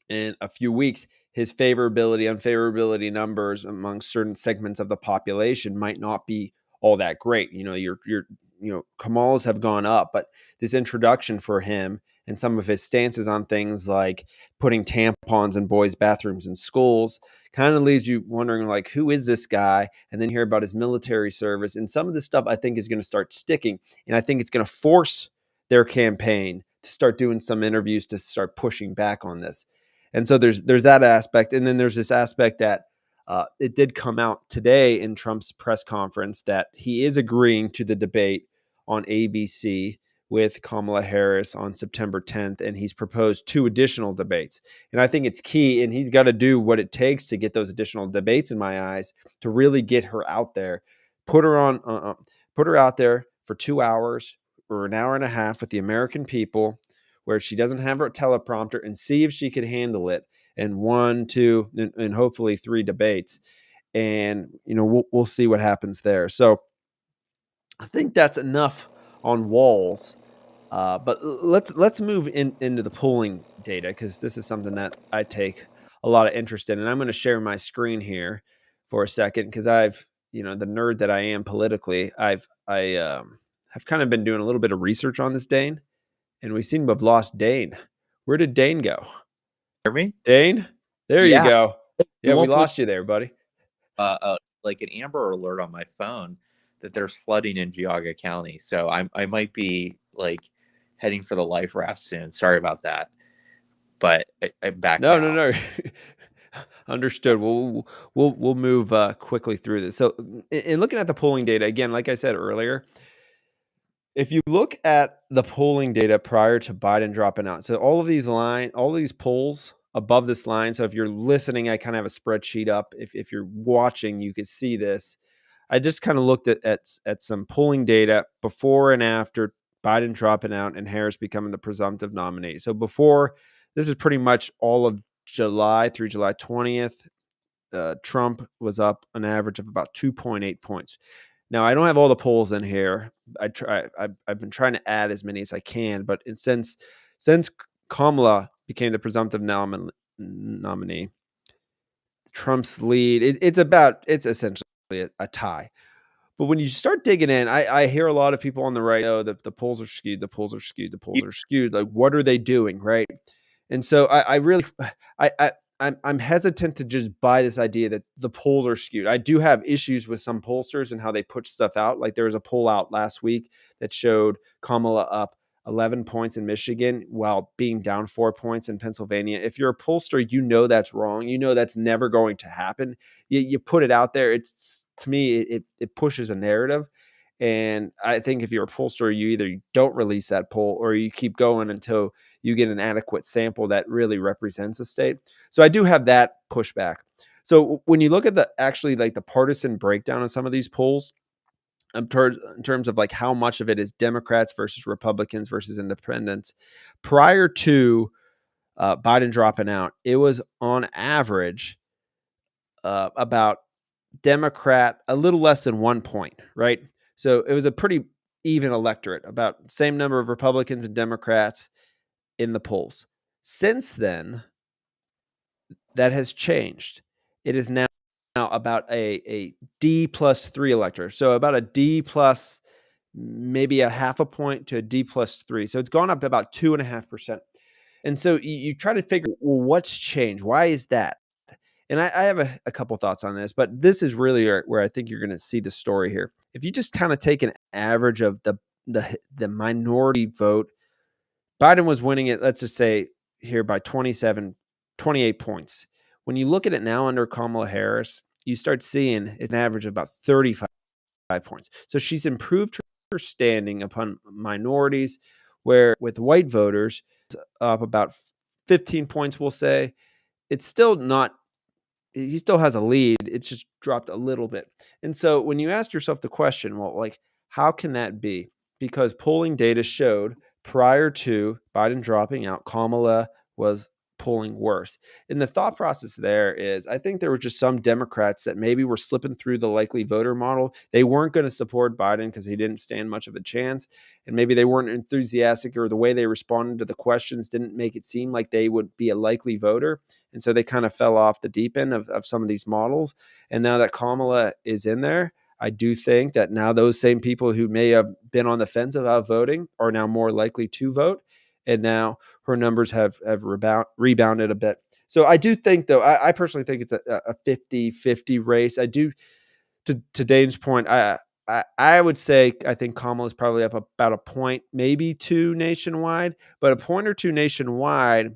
in a few weeks his favorability, unfavorability numbers among certain segments of the population might not be all that great. Kamala's have gone up, but this introduction for him and some of his stances on things like putting tampons in boys' bathrooms in schools kind of leaves you wondering, like, who is this guy? And then hear about his military service. And some of this stuff I think is going to start sticking. And I think it's going to force their campaign to start doing some interviews to start pushing back on this. And so there's that aspect. And then there's this aspect that it did come out today in Trump's press conference that he is agreeing to the debate on ABC with Kamala Harris on September 10th, and he's proposed 2 additional debates. And I think it's key, and he's got to do what it takes to get those additional debates, in my eyes, to really get her out there, put her out there for 2 hours or an hour and a half with the American people, where she doesn't have her teleprompter, and see if she could handle it in 1, 2, and hopefully 3 debates. And we'll see what happens there. So I think that's enough on Walz. But let's move into the polling data, because this is something that I take a lot of interest in, and I'm going to share my screen here for a second, because I've the nerd that I am politically, have kind of been doing a little bit of research on this Dane, and we seem to have lost Dane. Where did Dane go? Hear me? Dane, there you Yeah. go. You Yeah, we won't believe lost you there, buddy. like an Amber Alert on my phone that there's flooding in Geauga County. So I might be like heading for the life raft soon. Sorry about that, but I'm back No, now. no. Understood. We'll move quickly through this. So, in looking at the polling data again, like I said earlier, if you look at the polling data prior to Biden dropping out, so all these polls above this line. So if you're listening, I kind of have a spreadsheet up. If you're watching, you could see this. I just kind of looked at some polling data before and after Biden dropping out and Harris becoming the presumptive nominee. So before, this is pretty much all of July through July 20th. Trump was up an average of about 2.8 points. Now, I don't have all the polls in here. I've been trying to add as many as I can, but since Kamala became the presumptive nominee, Trump's lead, it's essentially a tie. But when you start digging in, I hear a lot of people on the right, oh, the polls are skewed, the polls are skewed, the polls are skewed. Like, what are they doing, right? And so I really, I'm hesitant to just buy this idea that the polls are skewed. I do have issues with some pollsters and how they put stuff out. Like, there was a poll out last week that showed Kamala up 11 points in Michigan while being down 4 points in Pennsylvania. If you're a pollster, that's wrong. That's never going to happen. You put it out there. It's, to me, it pushes a narrative. And I think if you're a pollster, you either don't release that poll or you keep going until you get an adequate sample that really represents a state. So I do have that pushback. So when you look at the partisan breakdown of some of these polls, in terms of like how much of it is Democrats versus Republicans versus independents, prior to Biden dropping out, it was on average about Democrat a little less than 1 point, right? So it was a pretty even electorate, about same number of Republicans and Democrats in the polls. Since then, that has changed. It is now about a D plus 3 electorate. So about a D plus maybe a half a point to a D plus 3. So it's gone up about 2.5%. And so you try to figure, well, what's changed? Why is that? And I have a couple thoughts on this, but this is really where I think you're going to see the story here. If you just kind of take an average of the minority vote, Biden was winning it, let's just say here by 28 points. When you look at it now under Kamala Harris, you start seeing an average of about 35 points. So she's improved her standing upon minorities, where with white voters, up about 15 points, we'll say, it's still not, he still has a lead. It's just dropped a little bit. And so when you ask yourself the question, well, like, how can that be? Because polling data showed prior to Biden dropping out, Kamala was polling worse. And the thought process there is, I think there were just some Democrats that maybe were slipping through the likely voter model. They weren't going to support Biden because he didn't stand much of a chance. And maybe they weren't enthusiastic, or the way they responded to the questions didn't make it seem like they would be a likely voter. And so they kind of fell off the deep end of some of these models. And now that Kamala is in there, I do think that now those same people who may have been on the fence about voting are now more likely to vote. And now her numbers have rebounded a bit. So I do think, though, I personally think it's a 50-50 race. I do, to Dane's point, I would say I think Kamala is probably up about a point, maybe two nationwide, but a point or two nationwide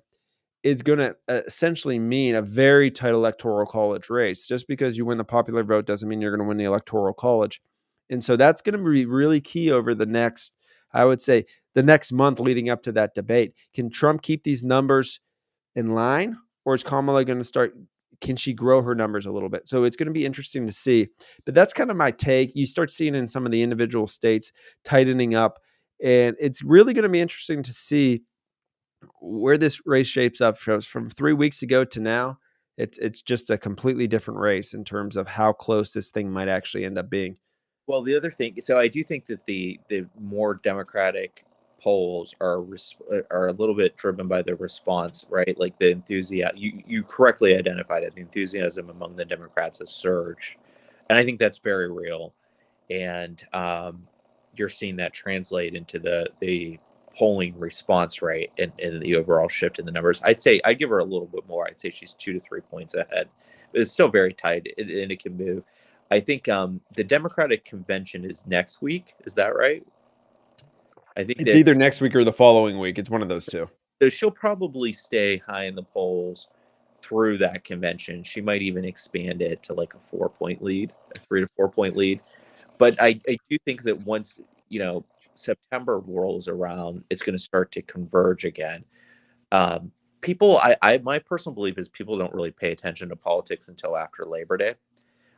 is going to essentially mean a very tight electoral college race. Just because you win the popular vote doesn't mean you're going to win the electoral college. And so that's going to be really key over the next, I would say, the next month leading up to that debate. Can Trump keep these numbers in line, or is Kamala going to start? Can she grow her numbers a little bit? So it's going to be interesting to see. But that's kind of my take. You start seeing in some of the individual states tightening up, and it's really going to be interesting to see where this race shapes up. From 3 weeks ago to now. It's just a completely different race in terms of how close this thing might actually end up being. Well, the other thing, so I do think that the more Democratic polls are a little bit driven by the response, right? Like the enthusiasm. You correctly identified it. The enthusiasm among the Democrats has surged, and I think that's very real. And you're seeing that translate into the polling response rate and the overall shift in the numbers. I'd give her a little bit more. I'd say she's 2 to 3 points ahead. But it's still very tight, and it can move. I think the Democratic convention is next week. Is that right? I think It's that either next week or the following week. It's one of those two. so she'll probably stay high in the polls through that convention. She might even expand it to like a 4 point lead, a 3 to 4 point lead. But I do think that once, September rolls around, it's going to start to converge again. People, my personal belief is people don't really pay attention to politics until after Labor Day.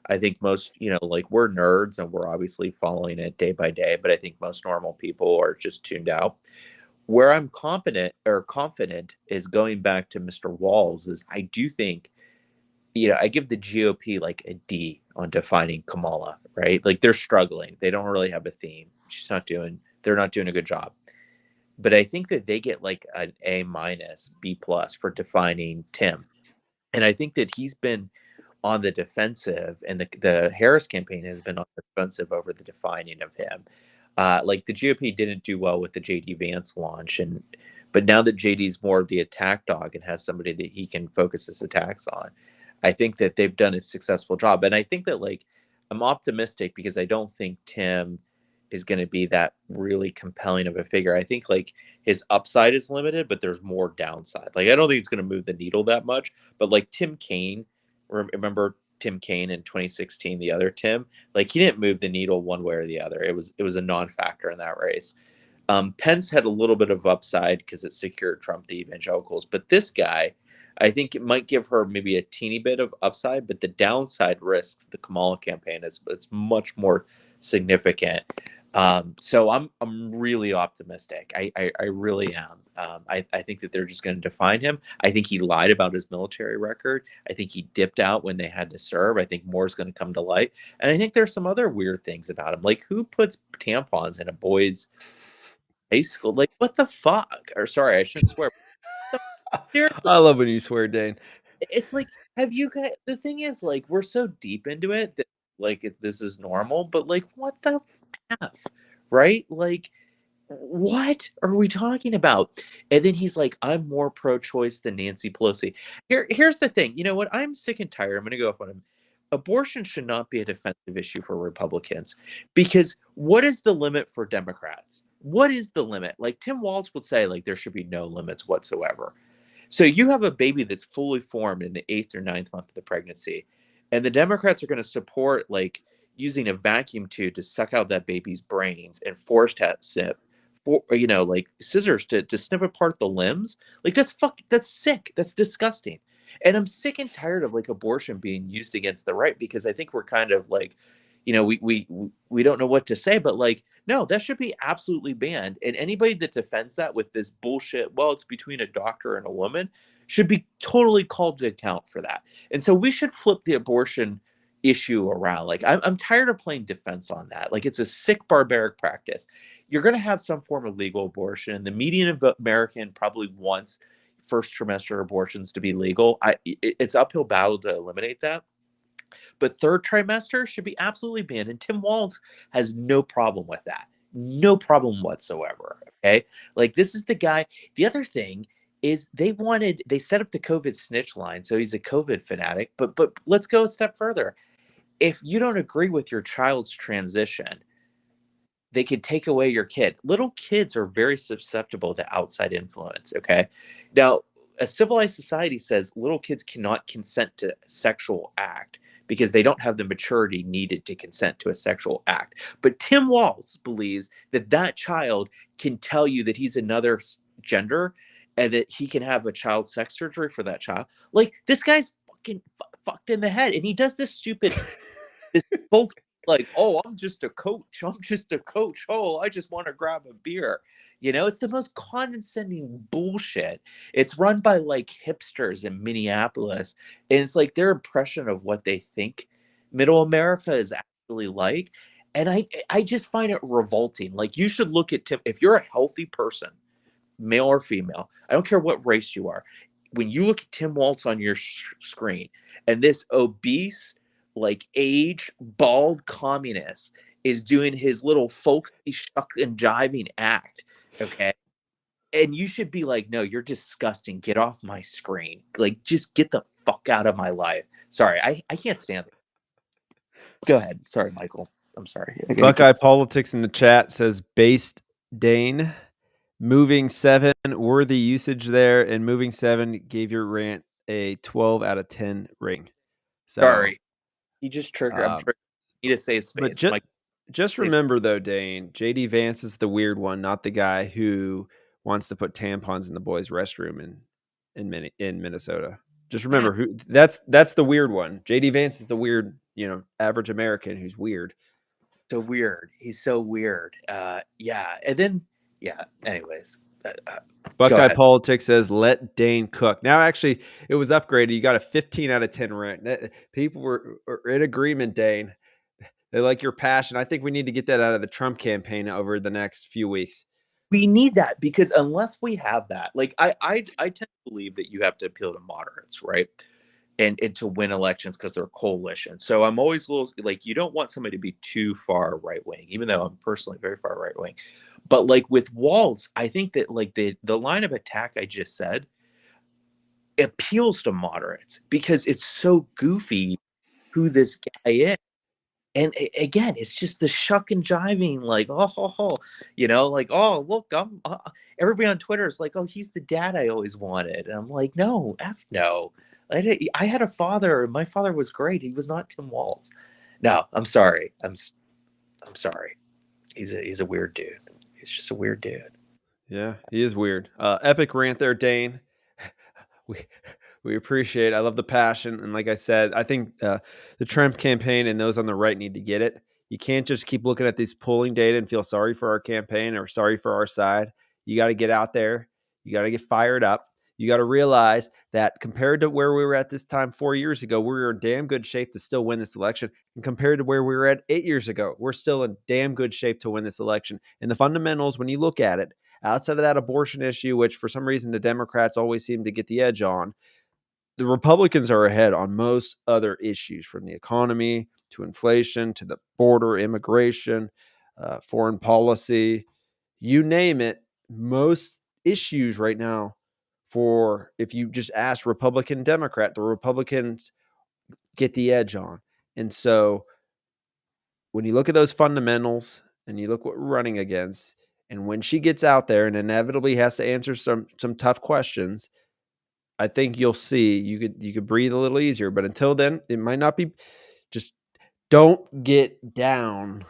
I think most, like we're nerds and we're obviously following it day by day, but I think most normal people are just tuned out. Where I'm confident is going back to Mr. Walls is I do think, I give the GOP like a D on defining Kamala, right? Like they're struggling. They don't really have a theme. They're not doing a good job. But I think that they get like an A-, B+ for defining Tim. And I think that he's been on the defensive, and the Harris campaign has been on the defensive over the defining of him. Like the GOP didn't do well with the JD Vance launch, but now that JD's more of the attack dog and has somebody that he can focus his attacks on, I think that they've done a successful job. And I think that like I'm optimistic because I don't think Tim is going to be that really compelling of a figure. I think like his upside is limited, but there's more downside. Like I don't think it's going to move the needle that much. But like Tim Kaine, remember Tim Kaine in 2016, the other Tim, like he didn't move the needle one way or the other. It was a non-factor in that race. Pence had a little bit of upside because it secured Trump the evangelicals, but this guy, I think it might give her maybe a teeny bit of upside, but the downside risk, the Kamala campaign, it's much more significant. So I'm really optimistic. I really am. I think that they're just going to define him. I think he lied about his military record. I think he dipped out when they had to serve. I think more is going to come to light. And I think there's some other weird things about him. Like who puts tampons in a boy's high school? Like what the fuck? Or sorry, I shouldn't swear. Seriously, I love when you swear, Dane. it's like, have you guys? The thing is, like, we're so deep into it that like this is normal, but like, what the f, right? Like, what are we talking about? And then he's like, I'm more pro-choice than Nancy Pelosi. Here's the thing. You know what? I'm sick and tired. I'm going to go off on him. Abortion should not be a defensive issue for Republicans because what is the limit for Democrats? What is the limit? Like Tim Walz would say, like there should be no limits whatsoever. So you have a baby that's fully formed in the 8th or 9th month of the pregnancy, and the Democrats are going to support like using a vacuum tube to suck out that baby's brains and like scissors to snip apart the limbs. Like that's sick. That's disgusting. And I'm sick and tired of like abortion being used against the right, because I think we're kind of like, we don't know what to say, but like, no, that should be absolutely banned. And anybody that defends that with this bullshit, well, it's between a doctor and a woman, should be totally called to account for that. And so we should flip the abortion issue around. Like, I'm tired of playing defense on that. Like, it's a sick, barbaric practice. You're going to have some form of legal abortion. The median American probably wants first trimester abortions to be legal. It's uphill battle to eliminate that. But third trimester should be absolutely banned. And Tim Walz has no problem with that. No problem whatsoever. Okay. Like, this is the guy. The other thing is they set up the COVID snitch line. So he's a COVID fanatic. But let's go a step further. If you don't agree with your child's transition, they could take away your kid. Little kids are very susceptible to outside influence. Okay. Now, a civilized society says little kids cannot consent to sexual act because they don't have the maturity needed to consent to a sexual act. But Tim Walz believes that that child can tell you that he's another gender and that he can have a child sex surgery for that child. Like, this guy's fucking fucked in the head, and he does this stupid this folks like, oh, I'm just a coach. I'm just a coach. Oh, I just want to grab a beer. It's the most condescending bullshit. It's run by like hipsters in Minneapolis. And it's like their impression of what they think middle America is actually like. And I just find it revolting. Like, you should look at Tim. If you're a healthy person, male or female, I don't care what race you are, when you look at Tim Walz on your screen and this obese, like aged, bald communist is doing his little folksy shuck and jiving act, okay? And you should be like, no, you're disgusting. Get off my screen. Like, just get the fuck out of my life. Sorry, I can't stand it. Go ahead. Sorry, Michael. I'm sorry. Buckeye Politics in the chat says based Dane. Moving 7, worthy usage there, and Moving 7 gave your rant a 12 out of 10 rating. So, sorry. He just triggered. I'm triggered. Need to save space. But just remember, though, Dane, JD Vance is the weird one, not the guy who wants to put tampons in the boys' restroom in Minnesota. Just remember, that's the weird one. JD Vance is the weird, average American who's weird. So weird. He's so weird. Yeah. And then, yeah. Anyways, Buckeye Politics says, let Dane cook. Now, actually, it was upgraded. You got a 15 out of 10 rant. People were in agreement, Dane. They like your passion. I think we need to get that out of the Trump campaign over the next few weeks. We need that, because unless we have that, like, I tend to believe that you have to appeal to moderates, right? And to win elections because they're a coalition. So I'm always a little like, you don't want somebody to be too far right wing, even though I'm personally very far right wing. But like with Walz, I think that like the line of attack I just said appeals to moderates because it's so goofy who this guy is. And again, it's just the shuck and jiving, like, like, oh, look, I'm everybody on Twitter is like, oh, he's the dad I always wanted. And I'm like, no, F no. I had a father. My father was great. He was not Tim Walz. No, I'm sorry. I'm sorry. He's a weird dude. He's just a weird dude. Yeah, he is weird. Epic rant there, Dane. We appreciate it. I love the passion. And like I said, I think the Trump campaign and those on the right need to get it. You can't just keep looking at these polling data and feel sorry for our campaign or sorry for our side. You got to get out there. You got to get fired up. You got to realize that compared to where we were at this time 4 years ago, we were in damn good shape to still win this election. And compared to where we were at 8 years ago, we're still in damn good shape to win this election. And the fundamentals, when you look at it, outside of that abortion issue, which for some reason the Democrats always seem to get the edge on, the Republicans are ahead on most other issues, from the economy to inflation to the border, immigration, foreign policy, you name it. Most issues right now, for if you just ask Republican, Democrat, the Republicans get the edge on. And so when you look at those fundamentals and you look what we're running against, and when she gets out there and inevitably has to answer some tough questions, I think you'll see you could breathe a little easier. But until then, it might not be. Just don't get down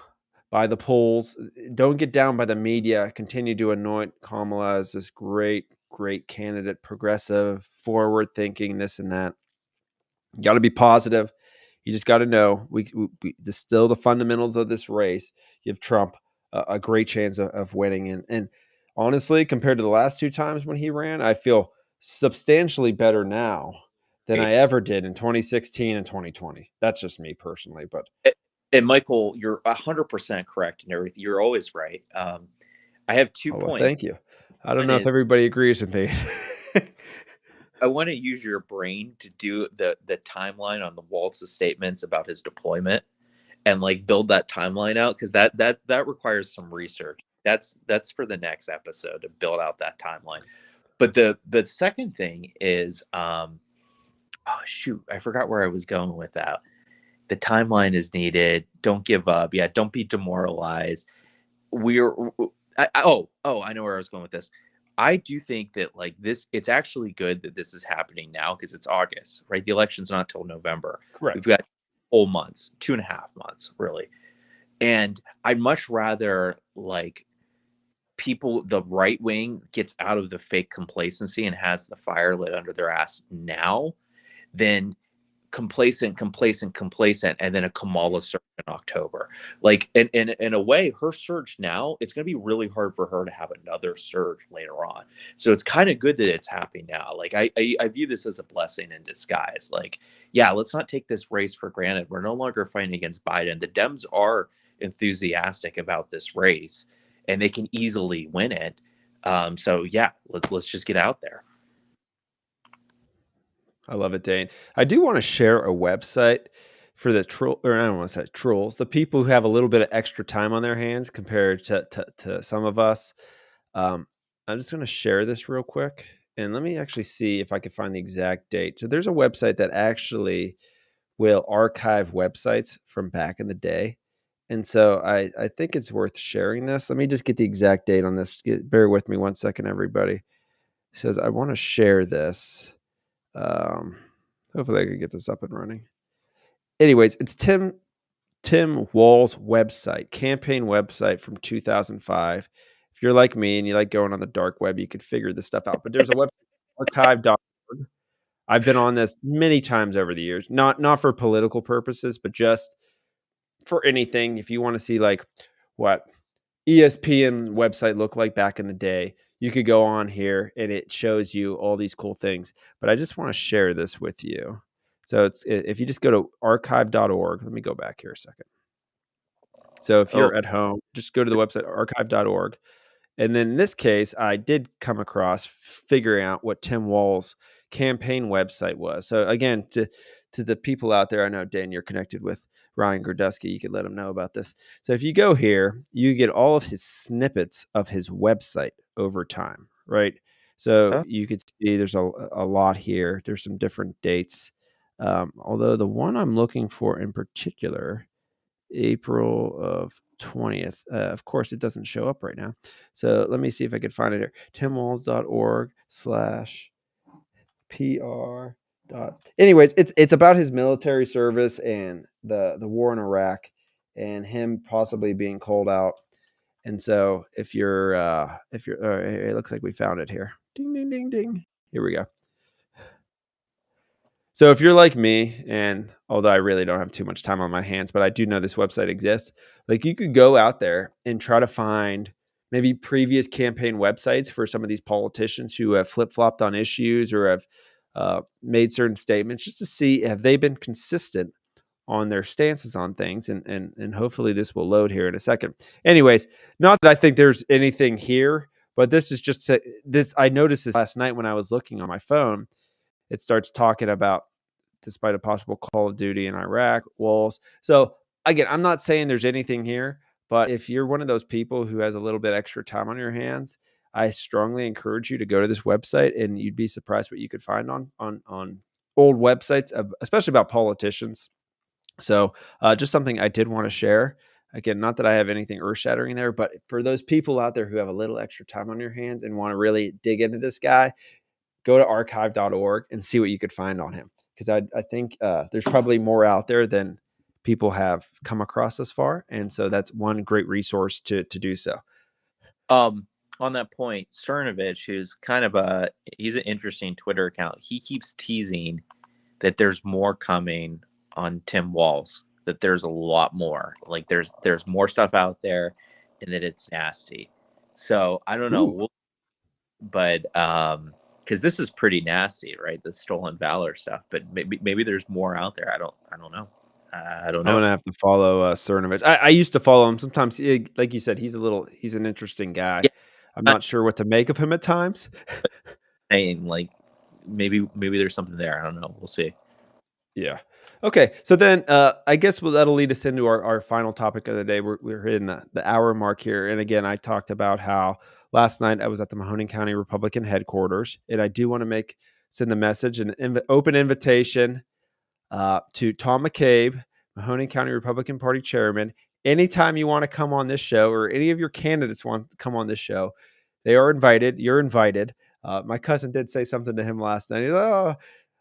by the polls. Don't get down by the media. Continue to anoint Kamala as this great candidate, progressive, forward thinking, this and that. You got to be positive. You just got to know we distill the fundamentals of this race. Give Trump a great chance of winning. And honestly, compared to the last two times when he ran, I feel substantially better now than I ever did in 2016 and 2020. That's just me personally, but. And Michael, you're 100% correct and everything. You're always right. I have 2 Oh, well, points. thank you. I don't One know if is everybody agrees with me. I want to use your brain to do the timeline on the Waltz's statements about his deployment and like build that timeline out, because that requires some research. That's for the next episode to build out that timeline. But the second thing is, oh shoot, I forgot where I was going with that. The timeline is needed. Don't give up. Yeah, don't be demoralized. We're I know where I was going with this. I do think that like this, it's actually good that this is happening now because it's August, right? The election's not till November. We've Correct. got whole months, 2.5 months, really. And I'd much rather like people, the right wing gets out of the fake complacency and has the fire lit under their ass now than complacent, and then a Kamala surge in October. Like in a way, her surge now, it's gonna be really hard for her to have another surge later on. So it's kind of good that it's happening now. Like I view this as a blessing in disguise. Like, yeah, let's not take this race for granted. We're no longer fighting against Biden. The Dems are enthusiastic about this race and they can easily win it. So yeah, let's just get out there. I love it, Dane. I do want to share a website for the troll, or I don't want to say trolls, the people who have a little bit of extra time on their hands compared to some of us. I'm just going to share this real quick, and let me actually see if I can find the exact date. So there's a website that actually will archive websites from back in the day. And so I think it's worth sharing this. Let me just get the exact date on this. Bear with me one second, everybody. It says, I want to share this. Hopefully I can get this up and running. Anyways, it's Tim Wall's website, campaign website from 2005. If you're like me and you like going on the dark web, you could figure this stuff out. But there's a website, archive.org. I've been on this many times over the years, not for political purposes, but just for anything. If you want to see like what ESPN website looked like back in the day, you could go on here and it shows you all these cool things. But I just want to share this with you. So it's, if you just go to archive.org, let me go back here a second. So if Oh, you're at home, just go to the website archive.org. And then in this case, I did come across figuring out what Tim Wall's campaign website was. So again, to the people out there, I know, Dan, you're connected with Ryan Grodusky. You could let him know about this. So if you go here, you get all of his snippets of his website over time, right? So oh, you could see there's a lot here. There's some different dates. Although the one I'm looking for in particular, April of 20th. Of course, it doesn't show up right now. So let me see if I could find it here. timwalls.org/PR. Anyways, it's about his military service and the war in Iraq and him possibly being called out. And so if you're it looks like we found it here. Ding ding ding ding. Here we go. So if you're like me, and although I really don't have too much time on my hands, but I do know this website exists, like you could go out there and try to find maybe previous campaign websites for some of these politicians who have flip-flopped on issues or have made certain statements, just to see have they been consistent on their stances on things. And hopefully this will load here in a second. Anyways, not that I think there's anything here, but this is just this. I noticed this last night when I was looking on my phone. It starts talking about, despite a possible Call of Duty in Iraq, walls. So again, I'm not saying there's anything here, but if you're one of those people who has a little bit extra time on your hands, I strongly encourage you to go to this website, and you'd be surprised what you could find on old websites, especially about politicians. So just something I did want to share. Again, not that I have anything earth shattering there, but for those people out there who have a little extra time on your hands and want to really dig into this guy, go to archive.org and see what you could find on him. Because I think there's probably more out there than people have come across thus far. And so that's one great resource to do so. On that point, Cernovich, he's an interesting Twitter account. He keeps teasing that there's more coming on Tim Walz, that there's a lot more. Like there's more stuff out there and that it's nasty. So I don't know. Ooh. But because this is pretty nasty, right? The stolen valor stuff. But maybe there's more out there. I don't know. I don't I'm know. gonna have to follow Cernovich. I used to follow him. Sometimes, like you said, he's an interesting guy. Yeah, I'm I'm not sure what to make of him at times. saying like maybe there's something there. I don't know. We'll see. Yeah. Okay. So then, I guess that'll lead us into our final topic of the day. We're hitting the hour mark here. And again, I talked about how last night I was at the Mahoning County Republican headquarters, and I do want to send the message, an open invitation to Tom McCabe, Mahoning County Republican Party chairman. Anytime you want to come on this show, or any of your candidates want to come on this show, they are invited. You're invited. My cousin did say something to him last night. He's like, "Oh,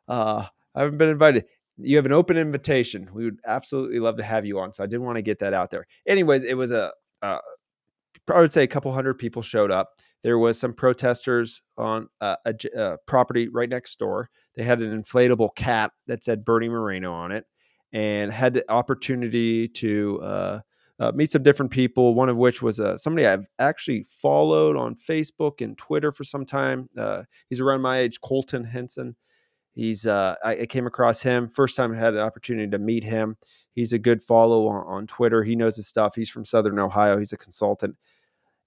I haven't been invited." You have an open invitation. We would absolutely love to have you on. So I did want to get that out there. Anyways, it was uh, I would say a couple hundred people showed up. There was some protesters on a property right next door. They had an inflatable cat that said Bernie Moreno on it, and had the opportunity to meet some different people. One of which was somebody I've actually followed on Facebook and Twitter for some time. He's around my age, Colton Henson. I came across him first time I had an opportunity to meet him. He's a good follow on Twitter. He knows his stuff. He's from Southern Ohio. He's a consultant.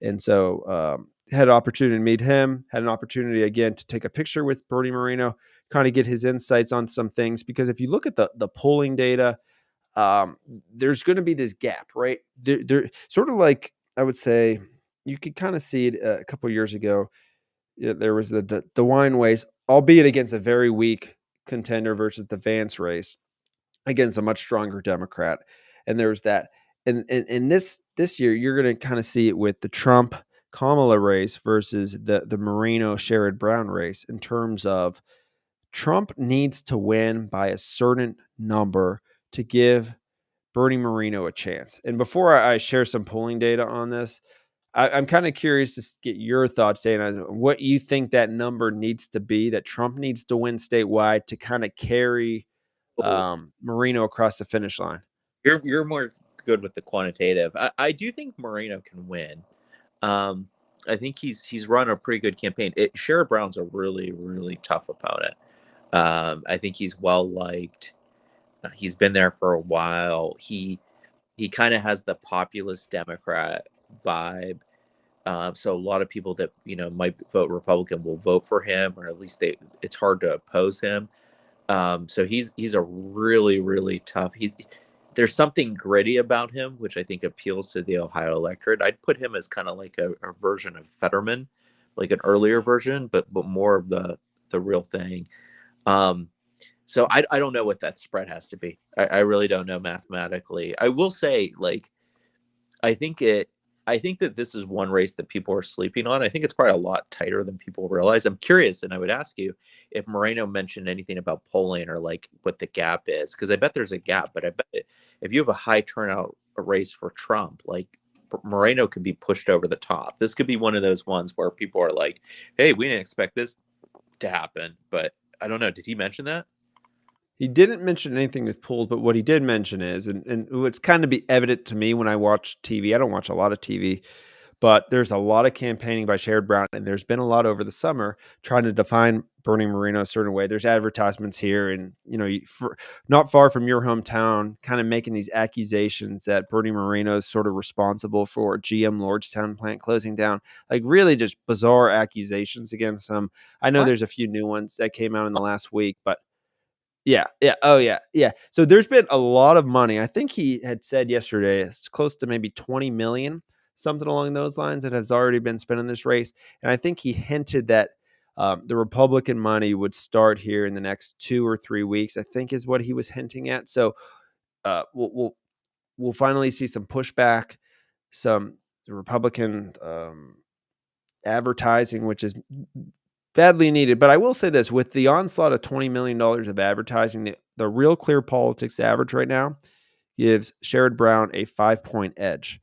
And so had an opportunity to meet him, had an opportunity again to take a picture with Bernie Moreno, kind of get his insights on some things. Because if you look at the polling data, there's going to be this gap, right? There, sort of like, I would say, you could kind of see it a couple of years ago. There was the DeWine race, albeit against a very weak contender versus the Vance race against a much stronger Democrat. And there's that. And this year, you're going to kind of see it with the Trump Kamala race versus the Moreno Sherrod Brown race, in terms of Trump needs to win by a certain number to give Bernie Moreno a chance. And before I share some polling data on this, I'm kind of curious to get your thoughts, Dana, on what you think that number needs to be, that Trump needs to win statewide to kind of carry Oh, Moreno across the finish line. you're more good with the quantitative. I do think Moreno can win. Um, I think he's run a pretty good campaign. Sherrod Brown's a really tough opponent. I think he's well liked. He's been there for a while. He kind of has the populist Democrat vibe. So a lot of people that might vote Republican will vote for him, or at least it's hard to oppose him. So he's a really tough. There's something gritty about him, which I think appeals to the Ohio electorate. I'd put him as kind of like a version of Fetterman, like an earlier version, but more of the real thing. So I don't know what that spread has to be. I really don't know mathematically. I will say, like, I think that this is one race that people are sleeping on. I think it's probably a lot tighter than people realize. I'm curious, and I would ask you if Moreno mentioned anything about polling, or like what the gap is, because I bet there's a gap. But I bet if you have a high turnout race for Trump, like, Moreno could be pushed over the top. This could be one of those ones where people are like, "Hey, we didn't expect this to happen." But I don't know. Did he mention that? He didn't mention anything with polls, but what he did mention is, and what's kind of be evident to me when I watch TV, I don't watch a lot of TV, but there's a lot of campaigning by Sherrod Brown, and there's been a lot over the summer trying to define Bernie Moreno a certain way. There's advertisements here, and not far from your hometown, kind of making these accusations that Bernie Moreno is sort of responsible for GM Lordstown plant closing down. Like, really just bizarre accusations against him. I know What? there's a few new ones that came out in the last week, but oh yeah. So there's been a lot of money. I think he had said yesterday it's close to maybe 20 million, something along those lines, that has already been spent in this race. And I think he hinted that the Republican money would start here in the next 2 or 3 weeks, I think is what he was hinting at. So we'll finally see some pushback, some Republican advertising, which is badly needed. But I will say this, with the onslaught of $20 million of advertising, the Real Clear Politics average right now gives Sherrod Brown a 5-point edge.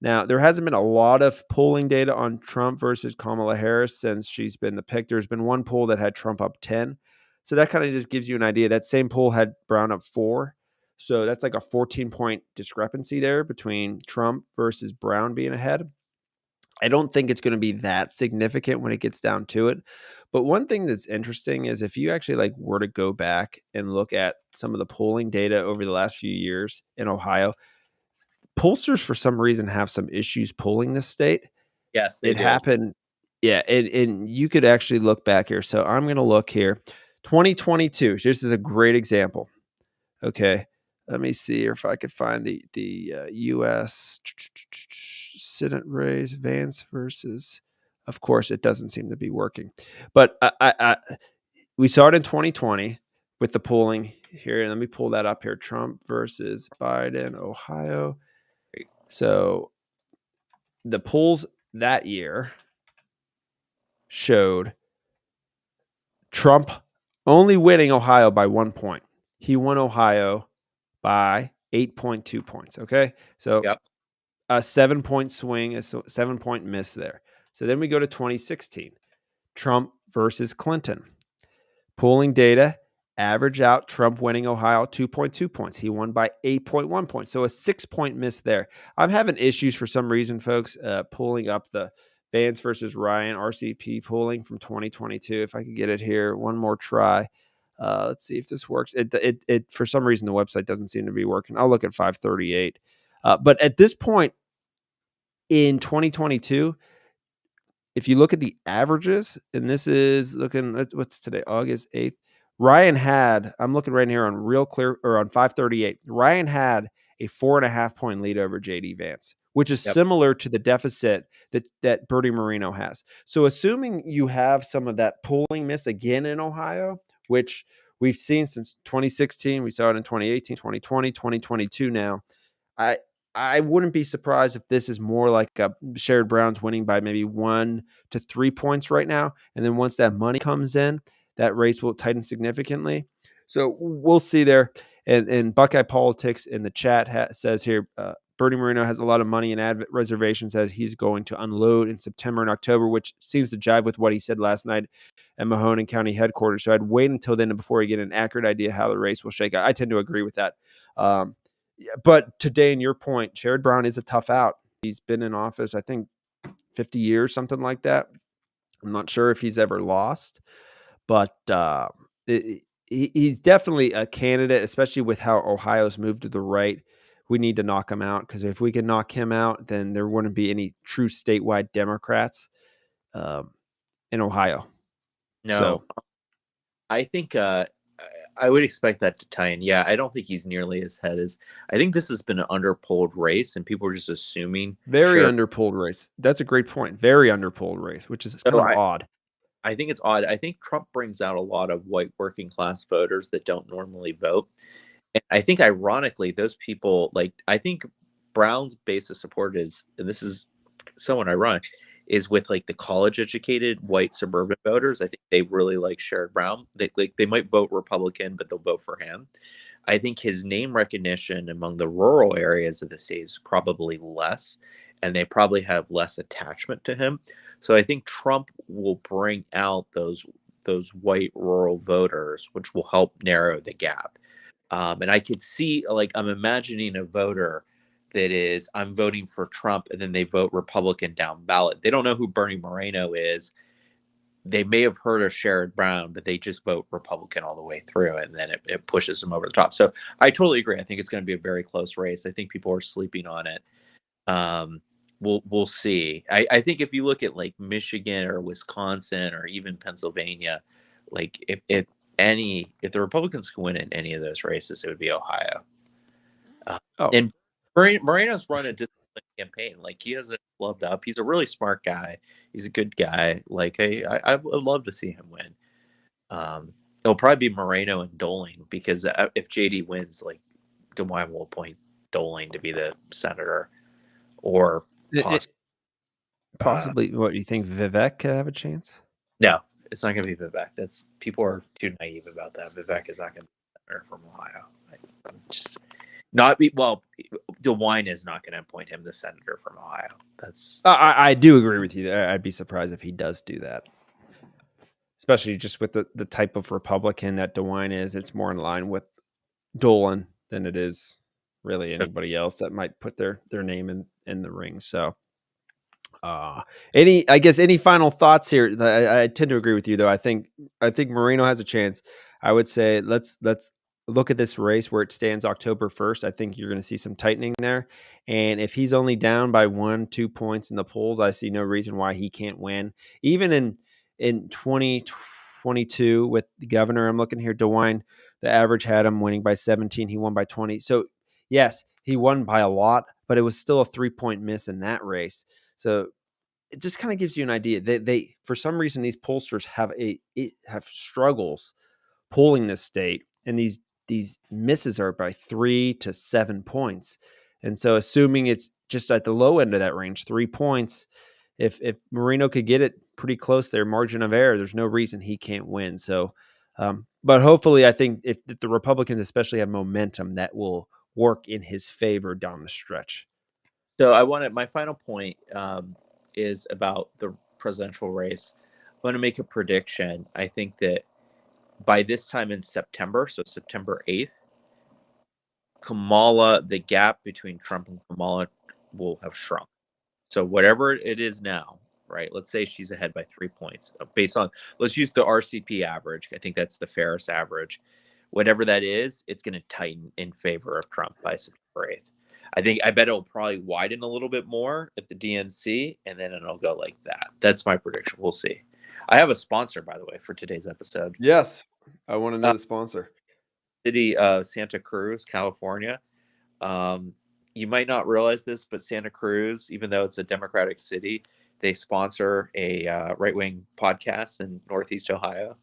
Now, there hasn't been a lot of polling data on Trump versus Kamala Harris since she's been the pick. There's been one poll that had Trump up 10. So that kind of just gives you an idea. That same poll had Brown up 4. So that's like a 14-point discrepancy there between Trump versus Brown being ahead. I don't think it's going to be that significant when it gets down to it. But one thing that's interesting is if you actually like were to go back and look at some of the polling data over the last few years in Ohio, pollsters for some reason have some issues polling this state. Yes, they It do. happened. Yeah. And you could actually look back here. So I'm going to look here. 2022. This is a great example. Okay. Let me see if I could find the U.S. Senate race, Vance versus. Of course, it doesn't seem to be working. But we saw it in 2020 with the polling here. Let me pull that up here. Trump versus Biden, Ohio. So the polls that year showed Trump only winning Ohio by 1 point. He won Ohio by 8.2 points. Okay. So Yep. a 7-point swing, a 7-point miss there. So then we go to 2016, Trump versus Clinton. Polling data average out Trump winning Ohio 2.2 points. He won by 8.1 points. So a 6-point miss there. I'm having issues for some reason, folks, pulling up the Vance versus Ryan RCP polling from 2022. If I could get it here, one more try. Let's see if this works. It for some reason the website doesn't seem to be working. I'll look at 538. But at this point in 2022, if you look at the averages, and this is looking at what's today, August 8th. Ryan had, I'm looking right here on Real Clear or on 538. Ryan had a 4.5-point lead over JD Vance, which is Yep. similar to the deficit that Bernie Moreno has. So assuming you have some of that polling miss again in Ohio, which we've seen since 2016, we saw it in 2018, 2020, 2022 now. I wouldn't be surprised if this is more like a Sherrod Brown's winning by maybe 1 to 3 points right now. And then once that money comes in, that race will tighten significantly. So we'll see there. And Buckeye Politics in the chat says here, Bernie Moreno has a lot of money and ad reservations that he's going to unload in September and October, which seems to jive with what he said last night at Mahoning County headquarters. So I'd wait until then before I get an accurate idea how the race will shake out. I tend to agree with that. But today, in your point, Sherrod Brown is a tough out. He's been in office, I think, 50 years, something like that. I'm not sure if he's ever lost, but he's definitely a candidate, especially with how Ohio's moved to the right. We need to knock him out because if we can knock him out, then there wouldn't be any true statewide Democrats in Ohio. No, So I think I would expect that to tie in. Yeah, I don't think he's nearly as head as. I think this has been an underpolled race, and people are just assuming. very Sure. underpolled race. That's a great point. Very underpolled race, which is kind So of odd. I think it's odd. I think Trump brings out a lot of white working class voters that don't normally vote. And I think ironically, those people I think Brown's base of support is, and this is somewhat ironic, is with like the college educated white suburban voters. I think they really like Sherrod Brown. They might vote Republican, but they'll vote for him. I think his name recognition among the rural areas of the state is probably less, and they probably have less attachment to him. So I think Trump will bring out those white rural voters, which will help narrow the gap. And I could see, I'm imagining a voter that is, I'm voting for Trump, and then they vote Republican down ballot. They don't know who Bernie Moreno is. They may have heard of Sherrod Brown, but they just vote Republican all the way through, and then it pushes them over the top. So I totally agree. I think it's going to be a very close race. I think people are sleeping on it. We'll see. I think if you look at like Michigan or Wisconsin or even Pennsylvania, like if the Republicans can win in any of those races, it would be Ohio. And Moreno's run a disciplined campaign. Like he hasn't loved up. He's a really smart guy. He's a good guy. Like I would love to see him win. It'll probably be Moreno and Doling because if JD wins, like Des Moines will appoint Doling to be the senator, or possibly. What you think? Vivek could have a chance? No, it's not going to be Vivek. People are too naive about that. Vivek is not going to be the senator from Ohio. Not be well. DeWine is not going to appoint him the senator from Ohio. That's I do agree with you. I'd be surprised if he does do that, especially just with the type of Republican that DeWine is. It's more in line with Dolan than it is really anybody else that might put their name in the ring. So, any final thoughts here? I tend to agree with you, though. I think Moreno has a chance. I would say let's look at this race where it stands October 1st. I think you're going to see some tightening there. And if he's only down by 1-2 points in the polls, I see no reason why he can't win. Even in 2022 with the governor, I'm looking here, DeWine, the average had him winning by 17. He won by 20. So, yes, he won by a lot, but it was still a 3-point miss in that race. So it just kind of gives you an idea. They for some reason these pollsters have struggles polling this state, and these misses are by 3 to 7 points. And so, assuming it's just at the low end of that range, 3 points, if Marino could get it pretty close there, margin of error, there's no reason he can't win. So, but hopefully, I think if the Republicans especially have momentum, that will work in his favor down the stretch. so. I wanted my final point is about the presidential race. I want to make a prediction. I think that by this time in September, so September 8th, Kamala, the gap between Trump and Kamala will have shrunk. So whatever it is now, right? Let's say she's ahead by 3 points based on, let's use the RCP average. I think that's the fairest average. Whatever that is, it's going to tighten in favor of Trump by September 8th. I bet it'll probably widen a little bit more at the DNC, and then it'll go like that. That's my prediction. We'll see. I have a sponsor, by the way, for today's episode. Yes, I want to know the sponsor. City of Santa Cruz, California. You might not realize this, but Santa Cruz, even though it's a Democratic city, they sponsor a right-wing podcast in Northeast Ohio,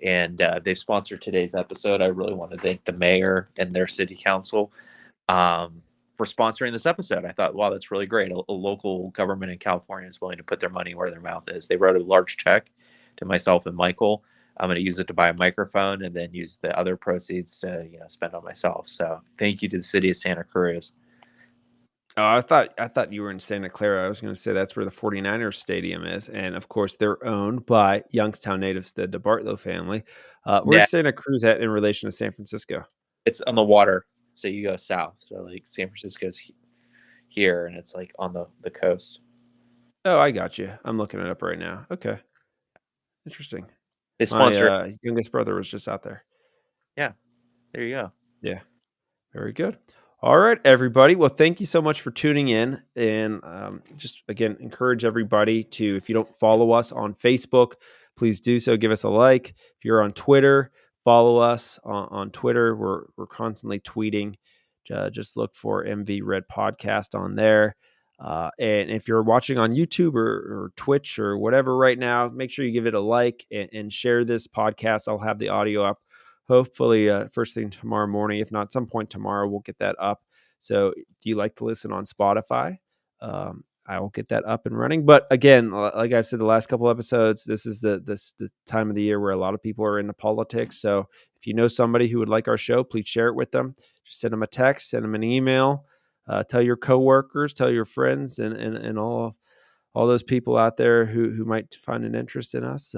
and they've sponsored today's episode. I really want to thank the mayor and their city council for sponsoring this episode. I thought, wow, that's really great. A local government in California is willing to put their money where their mouth is. They wrote a large check to myself and Michael. I'm going to use it to buy a microphone and then use the other proceeds to, spend on myself. So thank you to the city of Santa Cruz. Oh, I thought you were in Santa Clara. I was going to say that's where the 49ers stadium is. And of course, they're owned by Youngstown natives, the DeBartolo family. Where's Santa Cruz at in relation to San Francisco? It's on the water. So you go south. So like San Francisco's here and it's like on the coast. Oh, I got you. I'm looking it up right now. Okay. Interesting. They sponsor. My youngest brother was just out there. Yeah. There you go. Yeah. Very good. All right, everybody. Well, thank you so much for tuning in. And just, again, encourage everybody to, if you don't follow us on Facebook, please do so. Give us a like. If you're on Twitter, follow us on Twitter. We're constantly tweeting. Just look for MV Red Podcast on there. And if you're watching on YouTube or Twitch or whatever right now, make sure you give it a like and share this podcast. I'll have the audio up hopefully first thing tomorrow morning. If not, some point tomorrow, we'll get that up. So do you like to listen on Spotify? I will get that up and running. But again, like I've said the last couple episodes, this is the time of the year where a lot of people are into politics. So if you know somebody who would like our show, please share it with them. Just send them a text, send them an email, tell your coworkers, tell your friends, and all those people out there who might find an interest in us.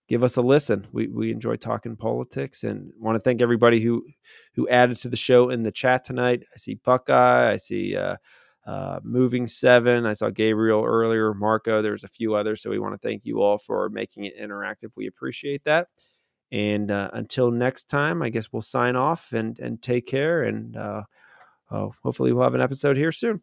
Give us a listen. We enjoy talking politics, and want to thank everybody who added to the show in the chat tonight. I see Buckeye. I see Moving 7. I saw Gabriel earlier, Marco. There's a few others. So we want to thank you all for making it interactive. We appreciate that. And until next time, I guess we'll sign off and take care. And hopefully we'll have an episode here soon.